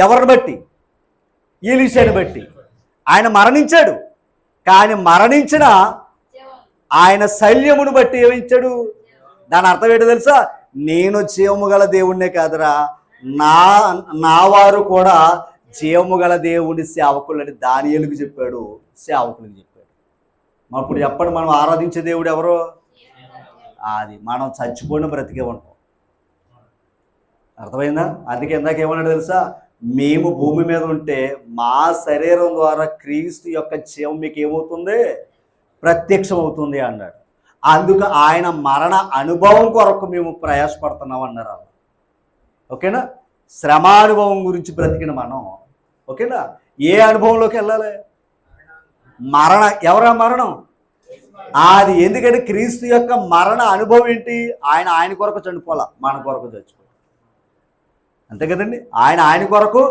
ఎవరిని బట్టి? ఎలీషాని బట్టి. ఆయన మరణించాడు, కానీ మరణించిన ఆయన శల్యమును బట్టి ఏమించాడు? దాని అర్థం ఏంటో తెలుసా? నేను జీవము గల దేవుణ్ణే కాదురా, నా వారు కూడా జీవము గల దేవుని సేవకులని దానియేలుకు చెప్పాడు, సేవకులకు చెప్పాడు. ఇప్పుడు చెప్పండి, మనం ఆరాధించే దేవుడు ఎవరు? అది మనం చచ్చిపోయిన బ్రతికే ఉంటాం. అర్థమైందా? అందుకే ఇందాక ఏమన్నాడు తెలుసా? మేము భూమి మీద ఉంటే మా శరీరం ద్వారా క్రీస్తు యొక్క జీవం మీకు ఏమవుతుంది? ప్రత్యక్షం అవుతుంది అన్నాడు. అందుకు ఆయన మరణ అనుభవం కొరకు మేము ప్రయాసపడుతున్నాం అన్నారు. ఓకేనా? శ్రమానుభవం గురించి బ్రతికిన మనం, ఓకేనా, ఏ అనుభవంలోకి వెళ్ళాలి? ఎవరా మరణం? అది ఎందుకంటే క్రీస్తు యొక్క మరణ అనుభవం ఏంటి? ఆయన కొరకు చనిపోలా, మన కొరకు చచ్చిపోవాలి. అంతే కదండి? ఆయన కొరకు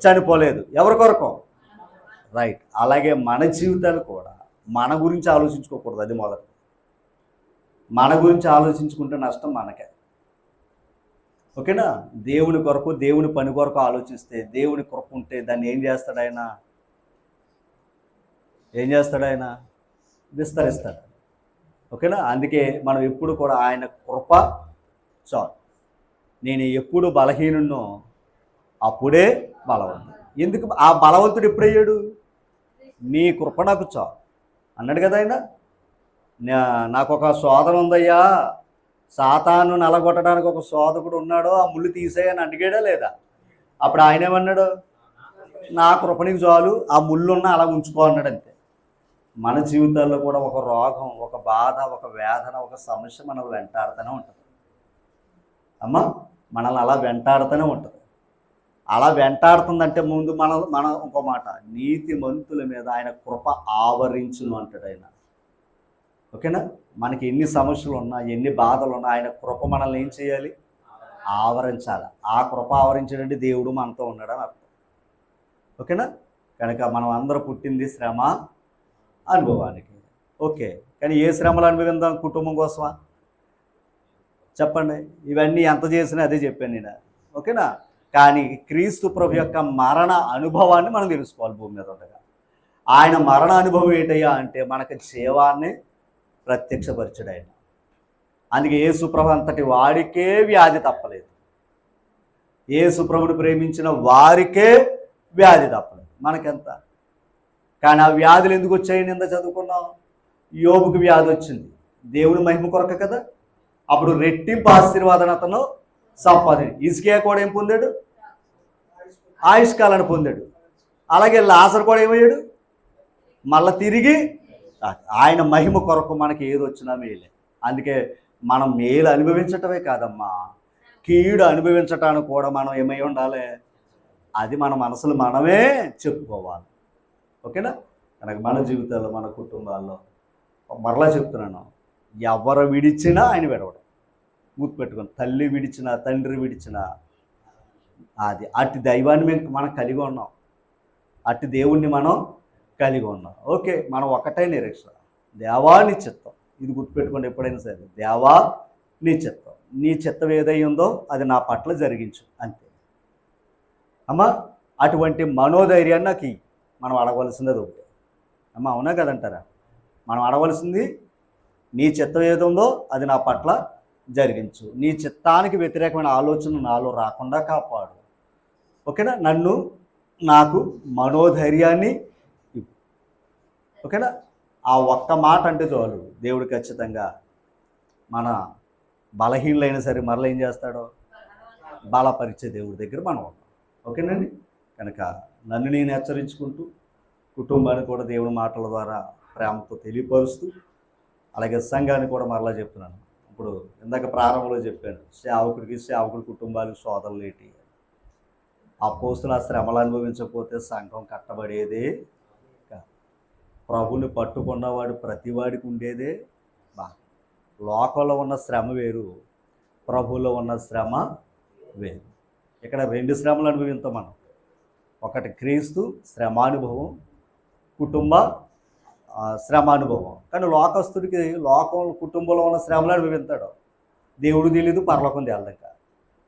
చనిపోలేదు, ఎవరి కొరకు? రైట్. అలాగే మన జీవితాలు కూడా మన గురించి ఆలోచించుకోకూడదు. అది మొదటి. మన గురించి ఆలోచించుకుంటే నష్టం మనకే. ఓకేనా? దేవుని కొరకు, దేవుని పని కొరకు ఆలోచిస్తే, దేవుని కృప ఉంటే దాన్ని ఏం చేస్తాడు ఆయన? విస్తరిస్తాడు. ఓకేనా? అందుకే మనం ఎప్పుడు కూడా ఆయన కృప చాలు. నేను ఎప్పుడు బలహీనున్నో అప్పుడే బలవంతుడు. ఎందుకు ఆ బలవంతుడు ఎప్పుడయ్యాడు? నీ కృప నాకు చాలు అన్నాడు కదా ఆయన. నాకు ఒక శోధన ఉందయ్యా, సాతాను నలగొట్టడానికి ఒక శోధకుడు ఉన్నాడు, ఆ ముళ్ళు తీసేయని అడిగాడా లేదా? అప్పుడు ఆయన ఏమన్నాడు? నా కృపనికి చాలు, ఆ ముళ్ళున్న అలా ఉంచుకో అన్నాడు. అంతే. మన జీవితాల్లో కూడా ఒక రోగం, ఒక బాధ, ఒక వేదన, ఒక సమస్య మనల్ని వెంటాడుతూనే ఉంటుంది. అమ్మా, మనల్ని అలా వెంటాడుతూనే ఉంటుంది. అలా వెంటాడుతుందంటే ముందు మన ఇంకో మాట, నీతిమంతుల మీద ఆయన కృప ఆవరించును అంటాడు ఆయన. ఓకేనా? మనకి ఎన్ని సమస్యలు ఉన్నా, ఎన్ని బాధలు ఉన్నా, ఆయన కృప మనల్ని ఏం చేయాలి? ఆవరించాలి. ఆ కృప ఆవరించాడంటే దేవుడు మనతో ఉన్నాడని అర్థం. ఓకేనా? కనుక మనం అందరూ పుట్టింది శ్రమ అనుభవానికి. ఓకే, కానీ ఏ శ్రమలు అనుభవిందాం? కుటుంబం కోసమా? చెప్పండి. ఇవన్నీ ఎంత చేసినా అదే చెప్పాను నేను. ఓకేనా? కానీ క్రీస్తు ప్రభు యొక్క మరణ అనుభవాన్ని మనం తెలుసుకోవాలి. భూమి మీద ఉండగా ఆయన మరణ అనుభవం ఏంటయ్యా అంటే మనకు జీవాన్ని ప్రత్యక్షపరిచాడు ఆయన. అందుకే యేసు ప్రభు అంతటి వాడికే వ్యాధి తప్పలేదు. యేసు ప్రభుని ప్రేమించిన వారికే వ్యాధి తప్పలేదు. మనకెంత? కానీ ఆ వ్యాధులు ఎందుకు వచ్చాయని ఎంత చదువుకున్నాం? యోబుకు వ్యాధి వచ్చింది, దేవుని మహిమ కొరక కదా. అప్పుడు రెట్టింపు ఆశీర్వాదాన్ని అతను సంపాదన. హిజ్కియా కూడా ఏం పొందాడు? ఆయుష్కాలాన్ని పొందాడు. అలాగే లాజరు కూడా ఏమయ్యాడు? మళ్ళీ తిరిగి ఆయన మహిమ కొరకు మనకి ఏది వచ్చినా మేలే. అందుకే మనం మేలు అనుభవించటమే కాదమ్మా, కీడు అనుభవించటానికి కూడా మనం ఏమై ఉండాలి? అది మన మనసులు మనమే చెప్పుకోవాలి. ఓకేనా? కనుక మన జీవితాల్లో, మన కుటుంబాల్లో మరలా చెప్తున్నాను, ఎవరు విడిచినా ఆయన విడవడం. గుర్తుపెట్టుకొని, తల్లి విడిచినా, తండ్రి విడిచినా, అది అట్టి దైవాన్ని మనం కలిగి ఉన్నాం, అట్టి దేవుణ్ణి మనం కలిగి ఉన్నాం. ఓకే, మనం ఒకటే నిరీక్ష, దేవా నీ చిత్తం. ఇది గుర్తుపెట్టుకోండి ఎప్పుడైనా సరే, దేవా నీ చిత్తం, నీ చిత్తం ఏదై ఉందో అది నా పట్ల జరిగించు, అంతే. అమ్మ, అటువంటి మనోధైర్యాన్ని నాకు మనం అడగవలసిందే ఒకటి. అమ్మ, అవునా కదంటారా? మనం అడగవలసింది, నీ చిత్తం ఏది ఉందో అది నా పట్ల జరిగించు, నీ చిత్తానికి వ్యతిరేకమైన ఆలోచన నాలో రాకుండా కాపాడు. ఓకేనా? నాకు మనోధైర్యాన్ని ఇవ్వు. ఓకేనా? ఆ ఒక్క మాట అంటే చాలు, దేవుడు ఖచ్చితంగా మన బలహీనులైనా సరే మరలా ఏం చేస్తాడో బలపరిచే దేవుడి దగ్గర మనం ఉన్నాం. ఓకేనండి? కనుక నన్ను నేను హెచ్చరించుకుంటూ, కుటుంబాన్ని కూడా దేవుని మాటల ద్వారా ప్రేమతో తెలియపరుస్తూ, అలాగే సంఘాన్ని కూడా మరలా చెప్తున్నాను, ఇప్పుడు ఇందాక ప్రారంభంలో చెప్పాను, సేవకుడి కుటుంబాలకు సోదరులు ఏంటి. అపోస్తులు ఆ శ్రమలు అనుభవించకపోతే సంఘం కట్టబడేదే కాదు. ప్రభుని పట్టుకున్నవాడు ప్రతివాడికి ఉండేదే బా. లోకంలో ఉన్న శ్రమ వేరు, ప్రభువులో ఉన్న శ్రమ వేరు. ఇక్కడ 2 శ్రమలు అనుభవిస్తాం మనం. ఒకటి క్రీస్తు శ్రమానుభవం, కుటుంబ శ్రమానుభవం. కానీ లోకస్తుడికి కుటుంబంలో ఉన్న శ్రమలు అనుభవిస్తాడు. దేవుడు తెలియదు, పరలోకం తెలియదు. ఇంకా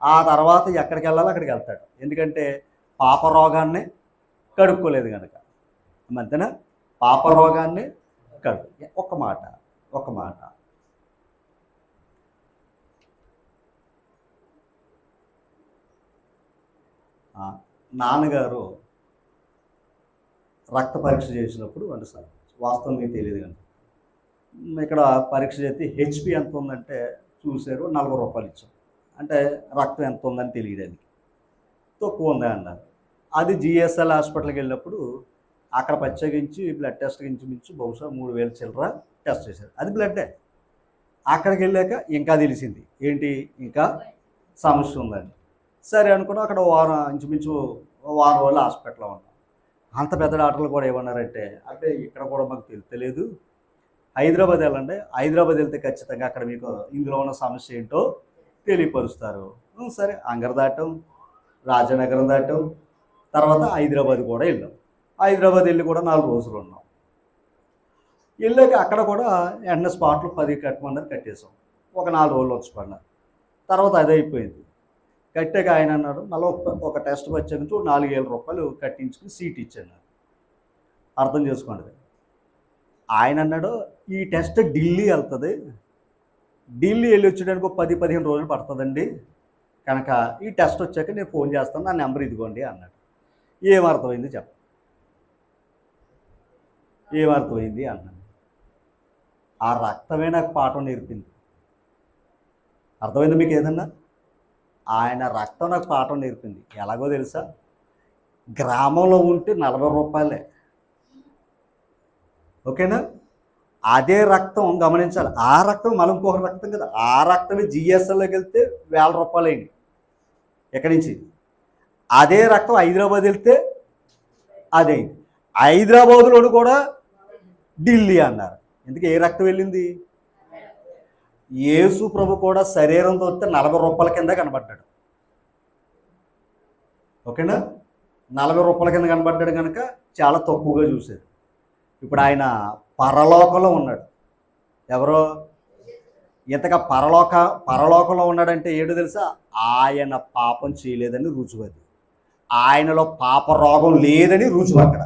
ఆ తర్వాత ఎక్కడికి వెళ్ళాలో అక్కడికి వెళ్తాడు. ఎందుకంటే పాపరోగాన్ని కడుక్కోలేదు కనుక. అంతేనా? పాపరోగాన్ని ఒక మాట నాన్నగారు రక్త పరీక్ష చేసినప్పుడు అంటే సార్ వాస్తవం మీకు తెలియదు కానీ ఇక్కడ పరీక్ష చేస్తే హెచ్పి ఎంత ఉందంటే చూశారు, 40 రూపాయలు ఇచ్చాం. అంటే రక్తం ఎంత ఉందని తెలియడానికి. తక్కువ ఉందా అన్నారు. అది జిఎస్ఎల్ హాస్పిటల్కి వెళ్ళినప్పుడు అక్కడ ప్రత్యేకించి బ్లడ్ టెస్ట్ ఇంచుమించు బహుశా 3000 చిల్లర టెస్ట్ చేశారు. అది బ్లడ్డే. అక్కడికి వెళ్ళాక ఇంకా తెలిసింది ఏంటి, ఇంకా సమస్య ఉందని. సరే అనుకున్నా. అక్కడ ఇంచుమించు వారం రోజులు హాస్పిటల్లో ఉన్నాం. అంత పెద్ద డాక్టర్లు కూడా ఏమన్నారంటే, అంటే ఇక్కడ కూడా మాకు తెలియదు, హైదరాబాద్ వెళ్ళండి, హైదరాబాద్ వెళ్తే ఖచ్చితంగా అక్కడ మీకు ఇందులో ఉన్న సమస్య ఏంటో తెలియపరుస్తారు. సరే, అంగర్ దాటం, రాజనగరం దాటం, తర్వాత హైదరాబాద్ కూడా వెళ్ళాం. హైదరాబాద్ వెళ్ళి కూడా 4 రోజులు ఉన్నాం. వెళ్ళాక అక్కడ కూడా వెంటనే స్పాట్లు 10 కట్టమన్నారు, కట్టేసాం. ఒక 4 రోజులు వచ్చుకున్నారు. తర్వాత అదే అయిపోయింది. కట్టాక ఆయన అన్నాడు, మళ్ళీ ఒక టెస్ట్ వచ్చే నుంచి 4000 రూపాయలు కట్టించుకుని సీట్ ఇచ్చాను. అర్థం చేసుకోండి. ఆయన అన్నాడు, ఈ టెస్ట్ ఢిల్లీ వెళ్తుంది, ఢిల్లీ వెళ్ళి వచ్చేయడానికి 10-15 రోజులు పడుతుందండి, కనుక ఈ టెస్ట్ వచ్చాక నేను ఫోన్ చేస్తాను, నా నెంబర్ ఇదిగోండి అన్నాడు. ఏమర్థమైంది చెప్ప, ఏమర్థమైంది అన్నాను. ఆ రక్తమే నాకు పాఠం నేర్పింది. అర్థమైంది మీకు ఏదన్నా? ఆయన రక్తం నాకు పాఠం నేర్పింది. ఎలాగో తెలుసా? గ్రామంలో ఉంటే 40 రూపాయలే, ఓకేనా? అదే రక్తం గమనించాలి, ఆ రక్తం మనం ఇంకొక రక్తం కదా, ఆ రక్తమే జిఎస్ఎల్లోకి వెళ్తే 1000 రూపాయలు అయింది ఎక్కడి నుంచి. అదే రక్తం హైదరాబాద్ వెళ్తే అదే హైదరాబాదులోను కూడా ఢిల్లీ అన్నారు. ఎందుకు? ఏ రక్తం వెళ్ళింది? యేసు ప్రభు కూడా శరీరంతో వస్తే 40 రూపాయల కింద కనబడ్డాడు, ఓకేనా? 40 రూపాయల కింద కనబడ్డాడు కనుక చాలా తక్కువగా చూశారు. ఇప్పుడు ఆయన పరలోకంలో ఉన్నాడు. ఎవరో ఇంతగా పరలోకంలో ఉన్నాడంటే ఏడు తెలుసా? ఆయన పాపం చేయలేదని రుజువది, ఆయనలో పాప రోగం లేదని రుజువు అక్కడ.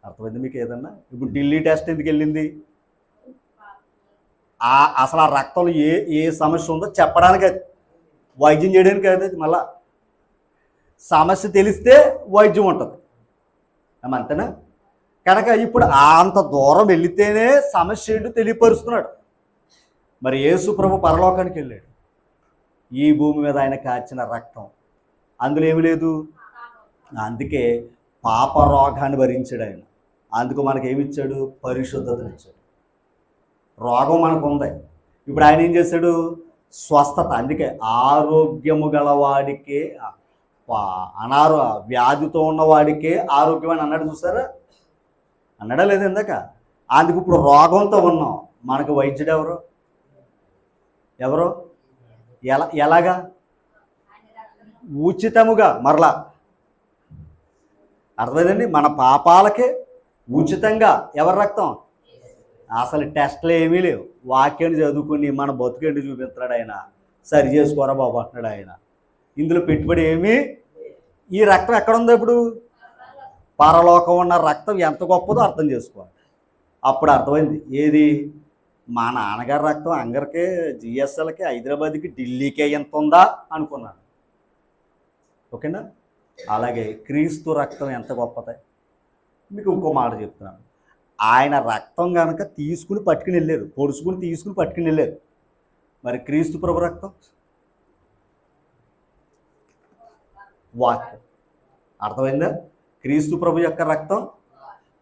అర్థమైంది మీకు ఏదన్నా? ఇప్పుడు ఢిల్లీ టెస్ట్ ఎందుకు వెళ్ళింది? అసలు ఆ రక్తంలో ఏ సమస్య ఉందో చెప్పడానికి, అది వైద్యం చేయడానికి అది. మళ్ళా సమస్య తెలిస్తే వైద్యం ఉంటుంది, అంతేనా? కనుక ఇప్పుడు అంత దూరం వెళితేనే సమస్య ఏంటో తెలియపరుస్తున్నాడు. మరి యేసు ప్రభు పరలోకానికి వెళ్ళాడు. ఈ భూమి మీద ఆయన కాచిన రక్తం, అందులో ఏమి లేదు. అందుకే పాప రోగాన్ని భరించాడు ఆయన. అందుకు మనకేమిచ్చాడు? పరిశుద్ధతనిచ్చాడు. రోగం మనకు ఉంది. ఇప్పుడు ఆయన ఏం చేశాడు? స్వస్థత. అందుకే ఆరోగ్యము గలవాడికే, వ్యాధితో ఉన్నవాడికే ఆరోగ్యం అని అన్నాడు. చూసారా? అన్నాడా లేదు ఇందాక? అందుకు ఇప్పుడు రోగంతో ఉన్నాం, మనకు వైద్యుడు ఎవరు? ఎలాగా? ఉచితముగా. మరలా అర్థమైందండి? మన పాపాలకే ఉచితంగా ఎవరి రక్తం? అసలు టెస్ట్లు ఏమీ లేవు, వాక్యాన్ని చదువుకుని మన బతుకేంటి చూపిస్తున్నాడు ఆయన. సరి చేసుకోరా బాబు అంటున్నాడు ఆయన. ఇందులో పెట్టుబడి ఏమీ. ఈ రక్తం ఎక్కడుందో? ఇప్పుడు పరలోకం ఉన్న రక్తం ఎంత గొప్పదో అర్థం చేసుకోవాలి. అప్పుడు అర్థమైంది. ఏది? మా నాన్నగారి రక్తం అంగర్కే, జిఎస్ఎల్కి, హైదరాబాద్కి, ఢిల్లీకే ఎంత ఉందా అనుకున్నాను, ఓకేనా? అలాగే క్రీస్తు రక్తం ఎంత గొప్పది. మీకు ఇంకో మాట చెప్తున్నాను. ఆయన రక్తం కనుక తీసుకుని పట్టుకుని వెళ్ళారు, పొడుచుకుని తీసుకుని పట్టుకుని వెళ్ళారు. మరి క్రీస్తు ప్రభు రక్తం, వాక్యం. అర్థమైందా? క్రీస్తు ప్రభు యొక్క రక్తం.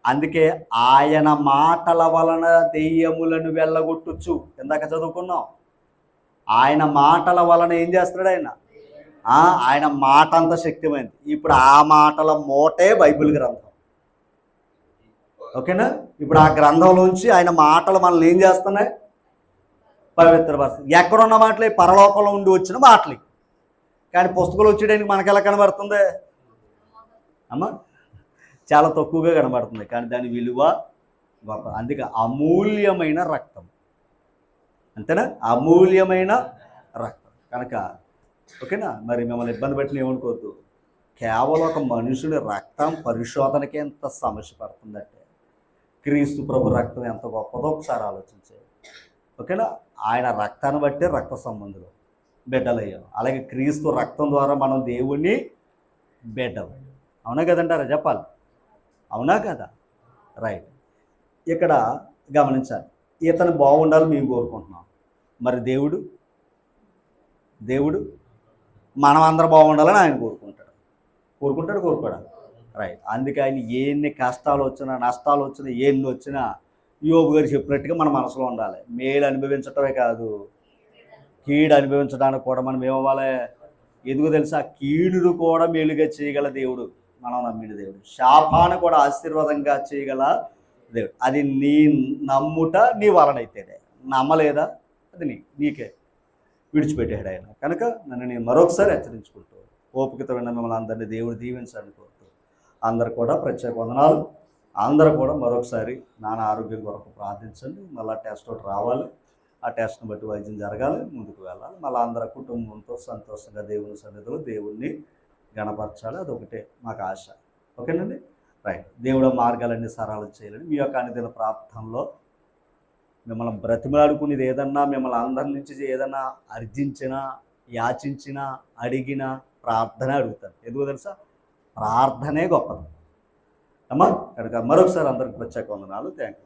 అందుకే ఆయన మాటల వలన దెయ్యములను వెళ్ళగొట్టొచ్చు. ఇందాక చదువుకున్నాం. ఆయన మాటల వలన ఏం చేస్తున్నాడు ఆయన? ఆయన మాట అంత శక్తిమైంది. ఇప్పుడు ఆ మాటల మూటే బైబిల్ గ్రంథం. ఓకేనా? ఇప్పుడు ఆ గ్రంథంలోంచి ఆయన మాటలు మనల్ని ఏం చేస్తున్నాయి? పవిత్రపరుస్తుంది. ఎక్కడున్న మాటలే? పరలోకంలో ఉండి వచ్చిన మాటలు. కానీ పుస్తకాలు వచ్చేయడానికి మనకి ఎలా కనబడుతుంది అమ్మా? చాలా తక్కువగా కనబడుతుంది. కానీ దాని విలువ గొప్ప. అందుకే అమూల్యమైన రక్తం. అంతేనా? అమూల్యమైన రక్తం కనుక ఓకేనా? మరి మిమ్మల్ని ఇబ్బంది పెట్టిన ఏమనుకోవద్దు. కేవలం ఒక మనుషుడి రక్తం పరిశోధనకి ఎంత సమస్య పడుతుందంటే క్రీస్తు ప్రభు రక్తం ఎంత గొప్పదో ఒకసారి ఆలోచించేది. ఓకేనా? ఆయన రక్తాన్ని బట్టి రక్త సంబంధులు బిడ్డలయ్యాం. అలాగే క్రీస్తు రక్తం ద్వారా మనం దేవుణ్ణి బిడ్డలు. అవునా కదంటారా? చెప్పాలి. అవునా కదా? రైట్. ఇక్కడ గమనించాలి. ఇతను బాగుండాలి మేము కోరుకుంటున్నాం. మరి దేవుడు మనం అందరూ బాగుండాలని ఆయన కోరుకుంటాడు. రైట్. అందుకే ఆయన ఎన్ని కష్టాలు వచ్చినా నష్టాలు వచ్చినా ఎన్ని వచ్చినా యోబు గారు చెప్పినట్టుగా మన మనసులో ఉండాలి. మేలు అనుభవించటమే కాదు, కీడు అనుభవించడానికి కూడా మనం ఏమవ్వాలి? ఎందుకు తెలుసా? కీడును కూడా మేలుగా చేయగల దేవుడు మనం నమ్మిన దేవుడు. శాపాన్ని కూడా ఆశీర్వాదంగా చేయగల దేవుడు. అది నీ నమ్ముట నీ వలనైతేనే. నమ్మలేదా? అది నీకే విడిచిపెట్టాడు ఆయన. కనుక నన్ను నేను మరొకసారి హెచ్చరించుకుంటూ ఓపికతో విన్న మిమ్మల్ని అందరినీ దేవుడు దీవించాలని కోరుతూ అందరు కూడా ప్రత్యేక వందనాలు. అందరూ కూడా మరొకసారి నాన్న ఆరోగ్యం కొరకు ప్రార్థించండి. మళ్ళీ టెస్ట్ ఒకటి రావాలి. ఆ టెస్ట్ని బట్టి వైద్యం జరగాలి, ముందుకు వెళ్ళాలి. మళ్ళీ అందరి కుటుంబంతో సంతోషంగా దేవుని సన్నిధిలో దేవుణ్ణి గణపరచాలి. అదొకటే మాకు ఆశ. ఓకేనండి? రైట్. దేవుడు మార్గాలన్నీ సరళం చేయాలని మీ యొక్క అనుదిన ప్రార్థనలో మిమ్మల్ని బ్రతిమలాడుకునేది ఏదన్నా, మిమ్మల్ని అందరి నుంచి ఏదన్నా అర్జించినా, యాచించినా, అడిగినా ప్రార్థన అడుగుతాను. ఎందుకో తెలుసా? ప్రార్థనే గొప్పది అమ్మా. కనుక మరొకసారి అందరికి ప్రత్యేక వందనాలు. Thank you.